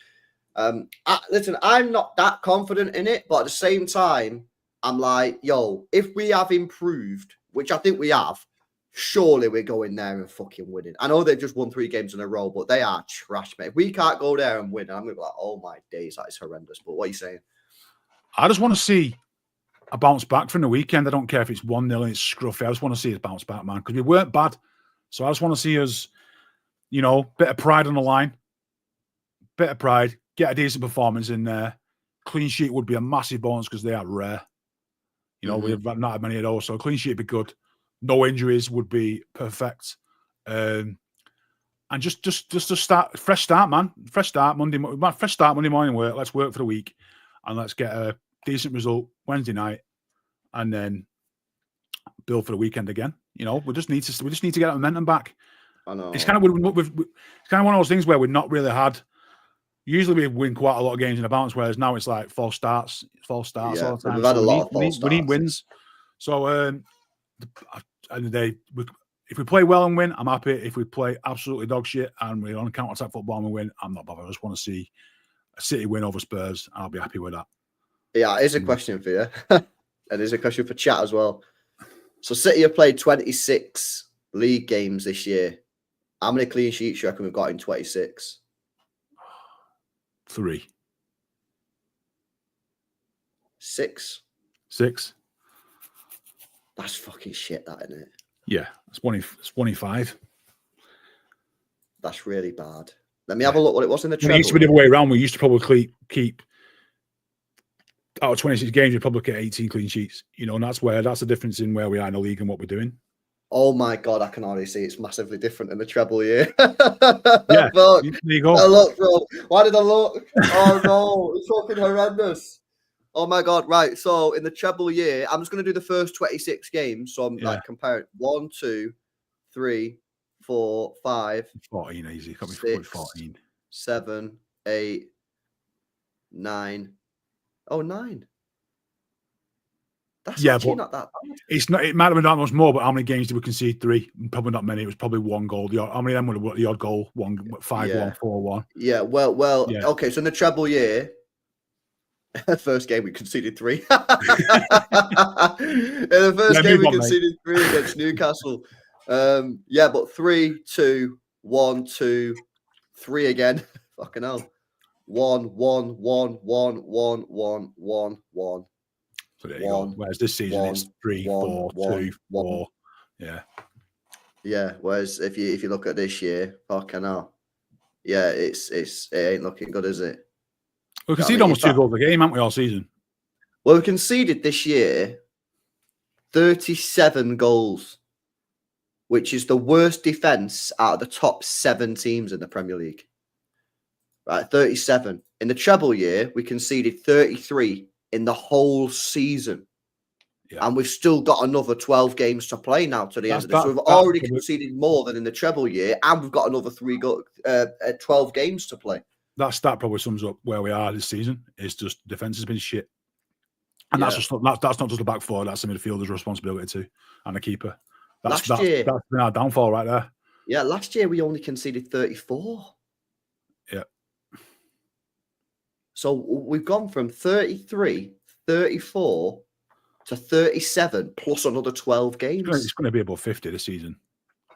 Listen, I'm not that confident in it, but at the same time, I'm like, yo, if we have improved, which I think we have, surely we're going there and fucking winning. I know they've just won 3 games in a row, but they are trash, mate. If we can't go there and win, I'm going to be like, oh my days, that is horrendous. But what are you saying? I just want to see a bounce back from the weekend. I don't care if it's 1-0 and it's scruffy. I just want to see us bounce back, man, because we weren't bad. So I just want to see us, you know, bit of pride on the line, bit of pride, get a decent performance in there. Clean sheet would be a massive bonus because they are rare. You know, we've not had many of those, so a clean sheet would be good. No injuries would be perfect. And just to start, fresh start, man. Fresh start Monday morning work. Let's work for the week and let's get a decent result Wednesday night and then build for the weekend again. You know, we just need to get that momentum back. I know. It's kind of one of those things where we've not really had. Usually we win quite a lot of games in a bounce, whereas now it's like false starts all the time. We've had a lot of false starts. We need wins. So and they If we play well and win, I'm happy. If we play absolutely dog shit and we're on counter-attack football and we win, I'm not bothered. I just want to see a City win over Spurs. I'll be happy with that. Yeah, here's a question for you. And here's a question for chat as well. So City have played 26 league games this year. How many clean sheets do you reckon we've got in 26? 3. 6? 6. That's fucking shit, that, isn't it? Yeah, it's 25. That's really bad. Let me have a look what it was in the When it used to be the treble. other way around. We used to probably keep out of 26 games, we probably get 18 clean sheets. You know, and that's the difference in where we are in the league and what we're doing. Oh my God, I can already see it's massively different in the treble year. Yeah, Fuck. there you go. I look, bro. Why did I look? Oh no, it's fucking horrendous. Oh my God, right. So in the treble year, I'm just going to do the first 26 games. So I'm like comparing 1, 2, 3, 4, 5, 14 easy. Can't be 6, 14. 7, 8, 9. Oh, 9. That's actually not that bad. It's not. It might have been that much more, but how many games did we concede? 3. Probably not many. It was probably 1 goal. How many of them were the odd goal? 5-1, 4-1. Yeah. Well. Yeah. Okay. So in the treble year, first game we conceded 3. In the first game we conceded 3 against Newcastle. Yeah, but 3, 2, 1, 2, 3 again. Fucking hell. 1, 1, 1, 1, 1, 1, 1, 1. So there you go. Whereas this season it's 3, 4, 2, 4. Yeah. Yeah. Whereas if you look at this year, fucking hell. Yeah, it ain't looking good, is it? We conceded almost 2 goals a game, haven't we, all season? Well, we conceded this year 37 goals, which is the worst defense out of the top 7 teams in the Premier League. Right, 37. In the treble year, we conceded 33 in the whole season. Yeah. And we've still got another 12 games to play now to the end of this. So we've already conceded more than in the treble year, and we've got another 12 games to play. That stat probably sums up where we are this season. It's just defense has been shit. And that's not just the back four, that's the midfielder's responsibility too, and the keeper. That's been our downfall right there. Yeah, last year we only conceded 34. Yeah. So we've gone from 33, 34 to 37 plus another 12 games. It's going to be above 50 this season,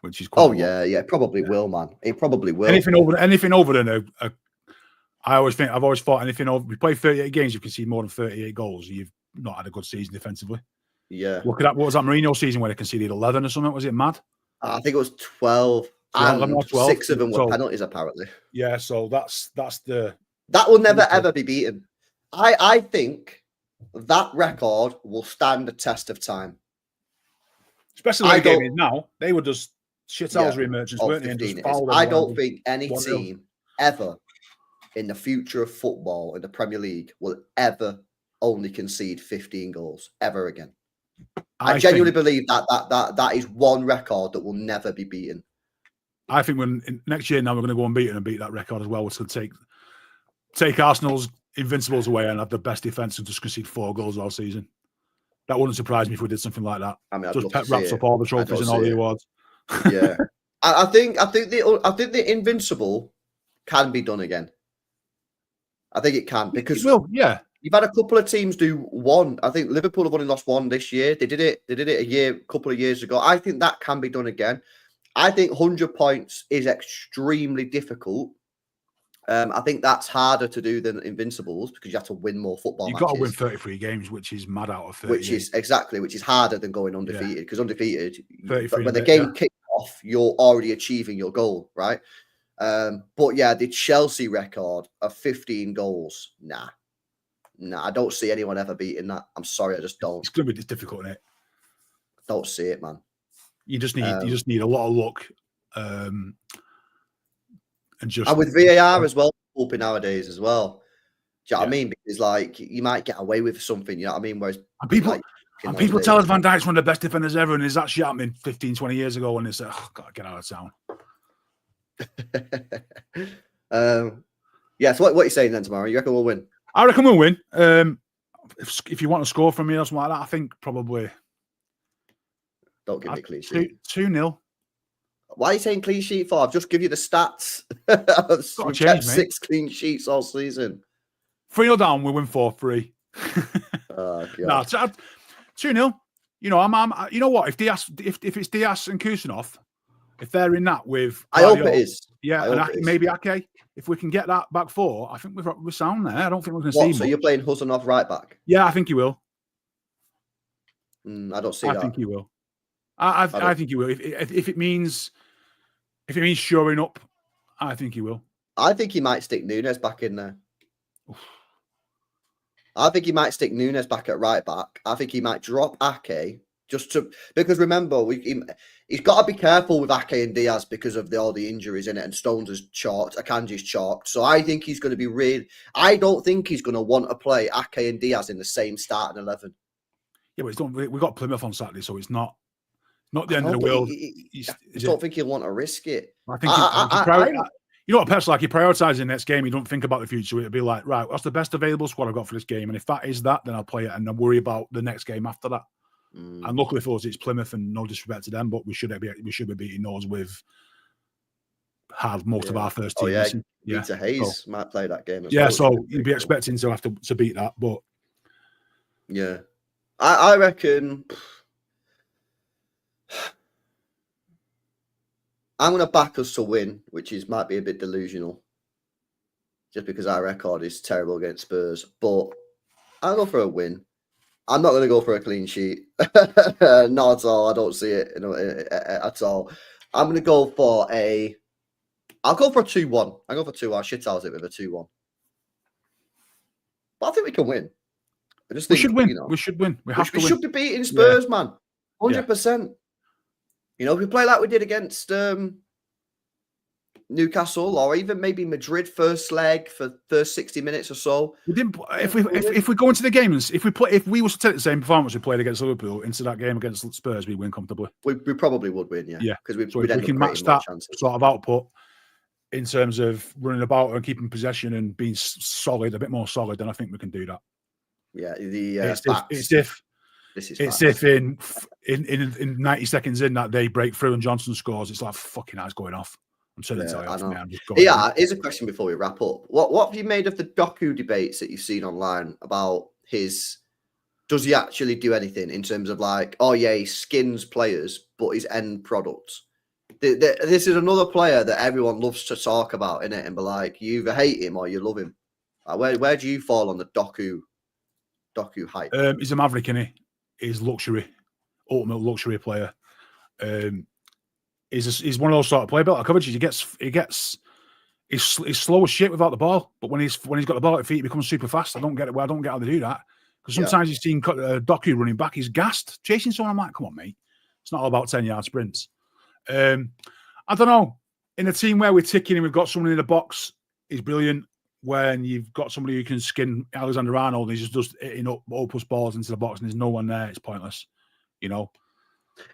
which is quite it probably will, man. It probably will. Anything over than I've always thought anything over. We play 38 games, you can see more than 38 goals. You've not had a good season defensively. Yeah. Look at that. What was that Mourinho season where they conceded 11 or something? Was it mad? I think it was 12. 12. 6 of them were penalties, apparently. Yeah, so that's that will never ever be beaten. I think that record will stand the test of time. Especially the game is now. They were just shithousery merchants, weren't they? I don't think any team ever in the future of football in the Premier League will ever only concede 15 goals ever again. I genuinely believe that is one record that will never be beaten. I think next year now we're going to go unbeaten and beat that record as well, which will take Arsenal's invincibles away and have the best defence and just concede 4 goals all season. That wouldn't surprise me if we did something like that. I mean, just Pep wraps up all the trophies and all the awards. Yeah, I think the invincible can be done again. I think it can because you've had a couple of teams do one. I think Liverpool have only lost 1 this year. They did it a couple of years ago. I think that can be done again. I think 100 points is extremely difficult. I think that's harder to do than Invincibles because you have to win more football matches. You've got to win 33 games, which is mad out of 30. Which is harder than going undefeated because undefeated, when the game game kicks off, you're already achieving your goal, right? But yeah, the Chelsea record of 15 goals, nah, I don't see anyone ever beating that. I'm sorry, I just don't. It's going to be difficult, isn't it? Don't see it, man. You just need a lot of luck. And with VAR as well, open nowadays as well. Do you know what I mean? Because like you might get away with something, you know what I mean? Whereas people tell us Van Dijk's one of the best defenders ever, and is that shit happening 15, 20 years ago? And it's oh God, get out of town. Yeah. So what are you saying then tomorrow? You reckon we'll win? I reckon we'll win. If you want to score from me or something like that, I think probably. Don't give me a clean sheet. 2-0. Why are you saying clean sheet for? I've just give you the stats. We've change, kept mate. 6 clean sheets all season. 3-0 down, we win 4-3. Oh, God. No, 2-0. You know, I'm you know what? If it's Diaz and Kusanov, if they're in that with I hope Guardiola, it is. yeah, I and hope it is. maybe Ake, if we can get that back 4, I think we're sound there. I don't think we're going to What, see so much. you're playing Huzanov right back? Yeah, I think he will. I don't see that. I think he will. I think he will. If it means showing up, I think he will. I think he might stick Nunes back in there. I think he might stick Nunes back at right back. I think he might drop Ake because remember he's got to be careful with Ake and Diaz because of all the injuries in it, and Stones is chalked, Akanji's chalked. So I think he's going to be I don't think he's going to want to play Ake and Diaz in the same starting 11. Yeah, but we've got Plymouth on Saturday, so it's not the end of the world. I don't think he'll want to risk it. I think you know what Pep's like. You prioritise the next game. You don't think about the future. It'll be like, right, what's the best available squad I've got for this game? And if that is that, then I'll play it and then worry about the next game after that. And luckily for us, it's Plymouth, and no disrespect to them, but we should be beating those with had most of our first team. Peter Hayes might play that game as well. So you'd be expecting to have to beat that, but yeah, I reckon. I'm going to back us to win, which might be a bit delusional, just because our record is terrible against Spurs. But I'll go for a win. I'm not going to go for a clean sheet. Not at all. I don't see it at all. I'm going to go for I'll go for a 2-1. I'll go for 2-1. Shithouse it with a 2-1. But I think we can win. I just think we should win. You know, we should win. We should be beating Spurs, man. 100%. You know, if we play like we did against Newcastle, or even maybe Madrid first leg for first 60 minutes or so. We didn't. If we go into the game and if we was to take the same performance we played against Liverpool into that game against Spurs, we win comfortably. We probably would win, yeah. Because we can match that sort of output in terms of running about and keeping possession and being solid, a bit more solid, then I think we can do that. Yeah, it's if in 90 seconds in that they break through and Johnson scores, it's like fucking hell's going off. I'm turning it off, man. Here's a question before we wrap up. What have you made of the Doku debates that you've seen online about does he actually do anything in terms of like, oh yeah, he skins players, but his end products? This is another player that everyone loves to talk about, innit? And be like, you either hate him or you love him. Like, where do you fall on the Doku hype? He's a maverick, innit? He's luxury, ultimate luxury player. He's one of those sort of player built like Kovacic. He's slow as shit without the ball, but when he's got the ball at his feet, he becomes super fast. I don't get how they do that, because sometimes you've seen Doku running back, he's gassed chasing someone. I'm like, come on, mate, it's not all about 10-yard sprints. I don't know. In a team where we're ticking and we've got someone in the box, he's brilliant. When you've got somebody who can skin Alexander Arnold, he's just hitting up opus balls into the box and there's no one there, it's pointless. You know,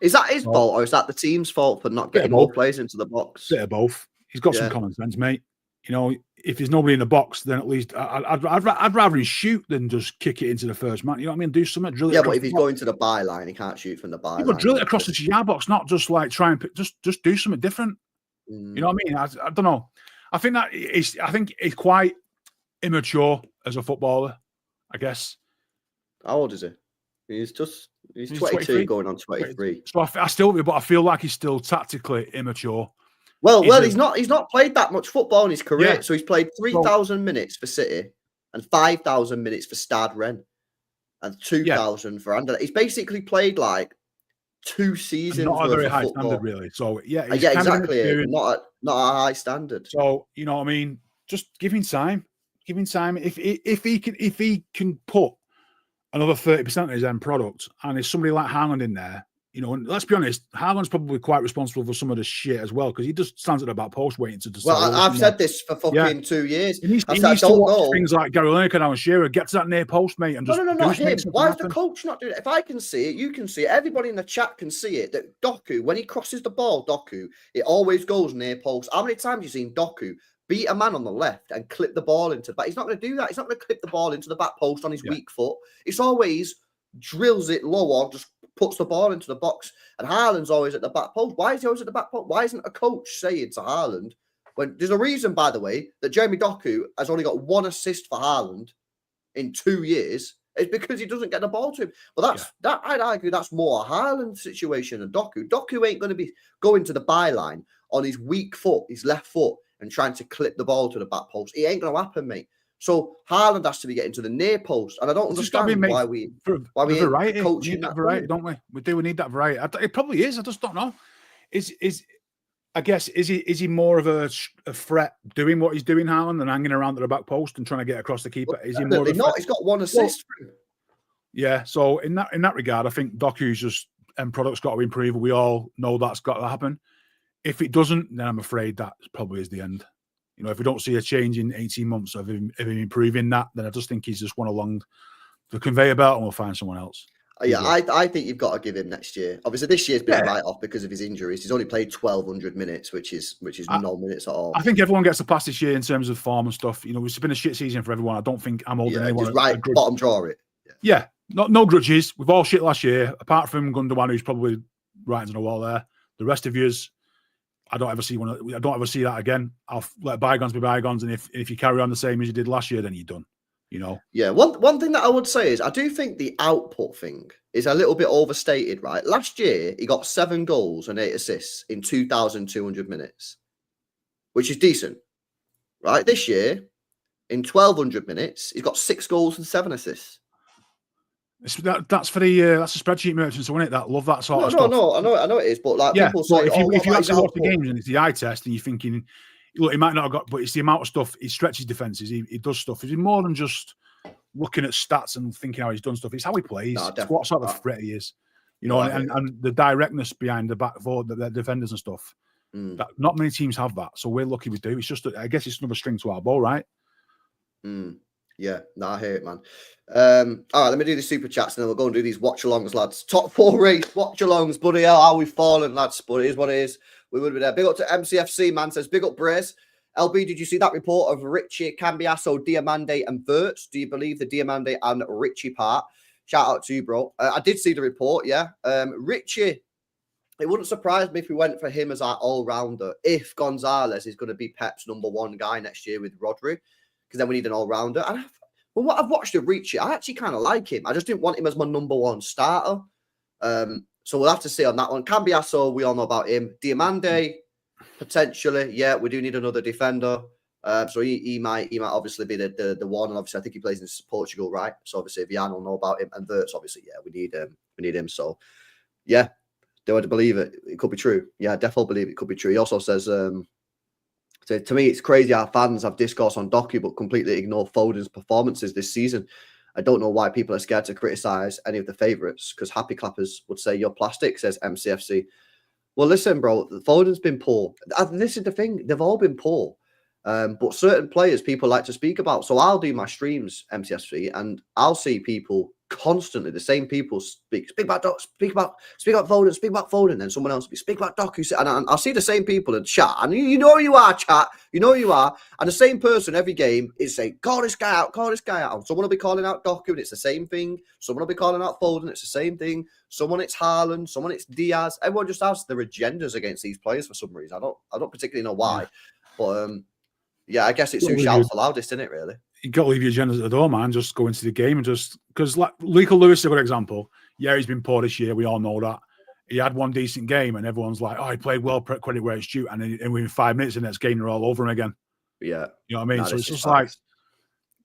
is that his fault or is that the team's fault for not getting more players into the box? Bit of both. He's got some common sense, mate. You know, if there's nobody in the box, then at least I'd rather he shoot than just kick it into the first man. You know what I mean? Do something, drill it. Yeah, but if he's going to the byline, he can't shoot from the byline. You've got to drill it across the yard box, not just like try and just do something different. You know what I mean? I don't know. I think he's quite immature as a footballer, I guess. How old is he? He's 22 going on 23. So I feel like he's still tactically immature. Well, he's not played that much football in his career. Yeah. So he's played 3,000 minutes for City and 5,000 minutes for Stade Rennes and 2,000 for Anderlecht. He's basically played like 2 seasons. Not a very high standard, really. So yeah, exactly. Not a high standard. So you know what I mean. Just give him time. Give him time. If he can put another 30% of his end product, and there's somebody like Haaland in there, you know, and let's be honest, Haaland's probably quite responsible for some of the shit as well, because he just stands at the back post waiting to decide. Well, I've said this for fucking 2 years. He needs to watch things like Gary Lineker now and Shearer, get to that near post, mate, and just no, not him. Why is the coach not doing it? If I can see it, you can see it. Everybody in the chat can see it. That Doku, when he crosses the ball, it always goes near post. How many times have you seen Doku beat a man on the left and clip the ball into the back? He's not going to do that. He's not going to clip the ball into the back post on his weak foot. It's always drills it low or just puts the ball into the box, and Haaland's always at the back post. Why is he always at the back post? Why isn't a coach saying to Haaland, when there's a reason, by the way, that Jeremy Doku has only got 1 assist for Haaland in 2 years? It's because he doesn't get the ball to him. But I'd argue that's more a Haaland situation than Doku. Doku ain't going to be going to the byline on his weak foot, his left foot, and trying to clip the ball to the back post. It ain't going to happen, mate. So Haaland has to be getting to the near post, and I don't understand why we variety. coaching that variety, don't we? We need that variety. It probably is. I just don't know. I guess is he more of a threat doing what he's doing, Haaland, and hanging around at the back post and trying to get across the keeper? Is he more? Not. He's got 1 assist. Yeah. So in that regard, I think Doku's just end product's got to improve. We all know that's got to happen. If it doesn't, then I'm afraid that probably is the end. You know, if we don't see a change in 18 months of him improving that, then I just think he's just one along the conveyor belt and we'll find someone else. Yeah, I think you've got to give him next year. Obviously, this year's been a write-off because of his injuries. He's only played 1,200 minutes, which is no minutes at all. I think everyone gets a pass this year in terms of form and stuff. You know, it's been a shit season for everyone. I don't think I'm holding anyone. Just right, bottom drawer it. Yeah, no grudges. We've all shit last year, apart from Gundogan, who's probably writing on the wall there. The rest of yous, I don't ever see that again. I'll let bygones be bygones, and if you carry on the same as you did last year, then you're done. You know. Yeah. One thing that I would say is I do think the output thing is a little bit overstated, right? Last year he got 7 goals and 8 assists in 2,200 minutes, which is decent, right? This year, in 1,200 minutes, he's got 6 goals and 7 assists. That's for the that's a spreadsheet merchants, isn't it? That love that sort of stuff. No, I know it is, but like people say, if you actually watch the games and it's the eye test, and you're thinking, look, he might not have got, but it's the amount of stuff he stretches defenses. He does stuff. Is he more than just looking at stats and thinking how he's done stuff? It's how he plays. It's what sort of threat he is, you know, and the directness behind the back for the defenders and stuff. That not many teams have that, so we're lucky we do. It's just, I guess, it's another string to our bow, right? Yeah, I hear it, man. All right, let me do the super chats and then we'll go and do these watch-alongs, lads. Top 4 race, watch-alongs, buddy. How we fallen, lads, but it is what it is. We would be there. Big up to MCFC, man. Says, big up, Brace. LB, did you see that report of Richie, Cambiasso, Diamande and Wirtz? Do you believe the Diamande and Richie part? Shout out to you, bro. I did see the report, yeah. Richie, it wouldn't surprise me if we went for him as our all-rounder if Gonzalez is going to be Pep's number 1 guy next year with Rodri, because then we need an all-rounder. And well, what I've watched of Richie, I actually kind of like him. I just didn't want him as my number 1 starter. So we'll have to see on that one. Cambiasso, we all know about him. Diamande, potentially, yeah, we do need another defender. So he might obviously be the one. And obviously, I think he plays in Portugal, right? So obviously, Vian will know about him. And Wirtz, obviously, yeah, we need him. So yeah, do I believe it? It could be true. Yeah, I definitely believe it could be true. He also says, so to me, it's crazy how fans have discourse on Doku but completely ignore Foden's performances this season. I don't know why people are scared to criticise any of the favourites, because happy clappers would say you're plastic, says MCFC. Well, listen, bro, Foden's been poor. This is the thing. They've all been poor. But certain players people like to speak about. So I'll do my streams, MCSV, and I'll see people constantly, the same people speak about Foden, and someone else speak about Doku, and I'll see the same people in chat, and you know you are, chat, you know you are, and the same person every game is saying, call this guy out, and someone will be calling out Doku, and it's the same thing, someone will be calling out Foden, it's the same thing, someone it's Haaland, someone it's Diaz, everyone just has their agendas against these players for some reason. I don't particularly know why, but yeah, I guess it's who shouts the loudest, isn't it, really? You got to leave your agendas at the door, man. Just go into the game and just, because like Luca Lewis is a good example. Yeah, he's been poor this year. We all know that. He had one decent game, and everyone's like, "Oh, he played well. Credit where it's due." And within 5 minutes, the next game, they're all over him again. Yeah, you know what I mean. So it's just like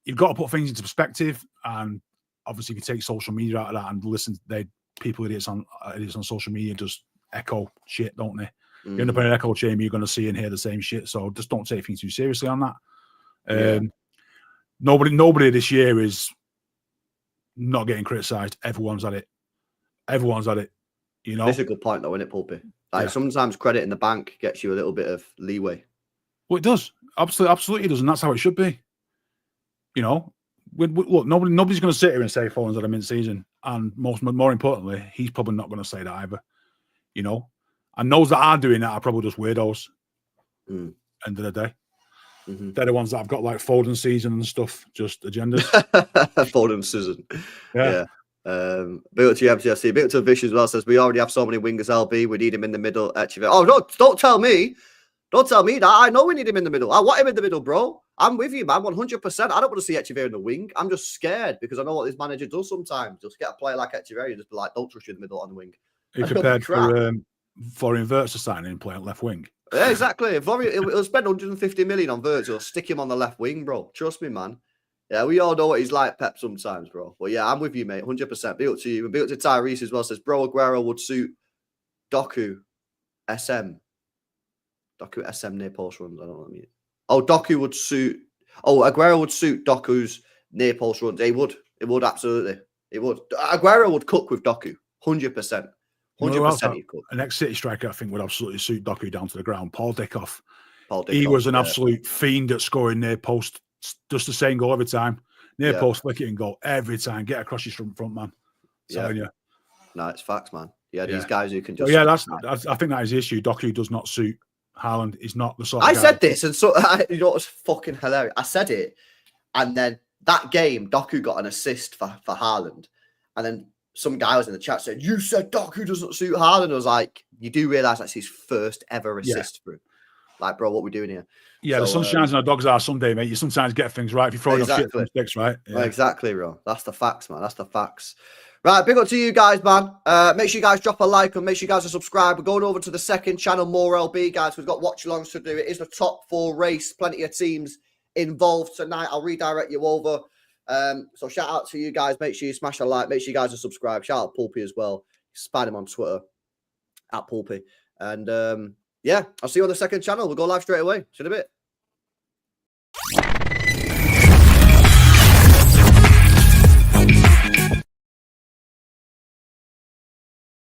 you've got to put things into perspective. And obviously, if you take social media out of that and listen, idiots on social media just echo shit, don't they? You end up in an echo chamber, you're going to see and hear the same shit. So just don't take things too seriously on that. Nobody this year is not getting criticised. Everyone's at it. You know, it's a good point, though, isn't it, Pulpy? Like sometimes credit in the bank gets you a little bit of leeway. Well, it does. Absolutely does, and that's how it should be. You know, look, nobody's going to sit here and say Foden's had a mint season, and more importantly, he's probably not going to say that either. You know, and those that are doing that are probably just weirdos. End of the day. They're the ones that have got like Foden season and stuff, just agendas. Foden season. Yeah. Big up to MTFC. Big up to Vish as well. Says we already have so many wingers. LB, we need him in the middle. Echeverri. Oh no! Don't tell me. Don't tell me that. I know we need him in the middle. I want him in the middle, bro. I'm with you, man. 100%. I don't want to see Echeverri in the wing. I'm just scared because I know what this manager does sometimes. Just get a player like Echeverri and just be like, don't trust you in the middle on the wing. He prepared for Inverts to sign and play at left wing. Yeah, exactly. He'll spend 150 million on Verts. He'll stick him on the left wing, bro. Trust me, man. Yeah, we all know what he's like, Pep, sometimes, bro. But yeah, I'm with you, mate. 100%. Big up to you. And big up to Tyrese as well. Says, bro, Aguero would suit Doku SM. Doku SM near post runs. I don't know what I mean. Oh, Doku would suit. Oh, Aguero would suit Doku's near post runs. He would. It would, absolutely. It would. Aguero would cook with Doku. 100%. 100% he'd cook. An ex-City striker, I think, would absolutely suit Doku down to the ground. Paul Dickoff. He was an absolute fiend at scoring near post. Just the same goal every time. Near post, flick it and goal every time. Get across your front man. Telling you. No, it's facts, man. Yeah, these guys who can just. I think that is the issue. Doku does not suit Haaland. He's not the sort of guy. said this, and so you know what's fucking hilarious? I said it, and then that game, Doku got an assist for Haaland, and then some guy was in the chat said, "You said Doku doesn't suit Haaland." I was like, "You do realize that's his first ever assist for him?" Like, bro, what we doing here? Yeah, the sun shines on our dog's ass someday, mate. You sometimes get things right if you're throwing off shit from sticks, right? Yeah. Exactly, bro. That's the facts, man. That's the facts. Right, big up to you guys, man. Make sure you guys drop a like and make sure you guys are subscribed. We're going over to the second channel, More LB, guys. We've got watch-alongs to do. It is the top 4 race. Plenty of teams involved tonight. I'll redirect you over. So shout out to you guys. Make sure you smash a like. Make sure you guys are subscribed. Shout out Pulpy as well. Spam him on Twitter at Pulpy. And yeah, I'll see you on the second channel. We'll go live straight away. See you in a bit.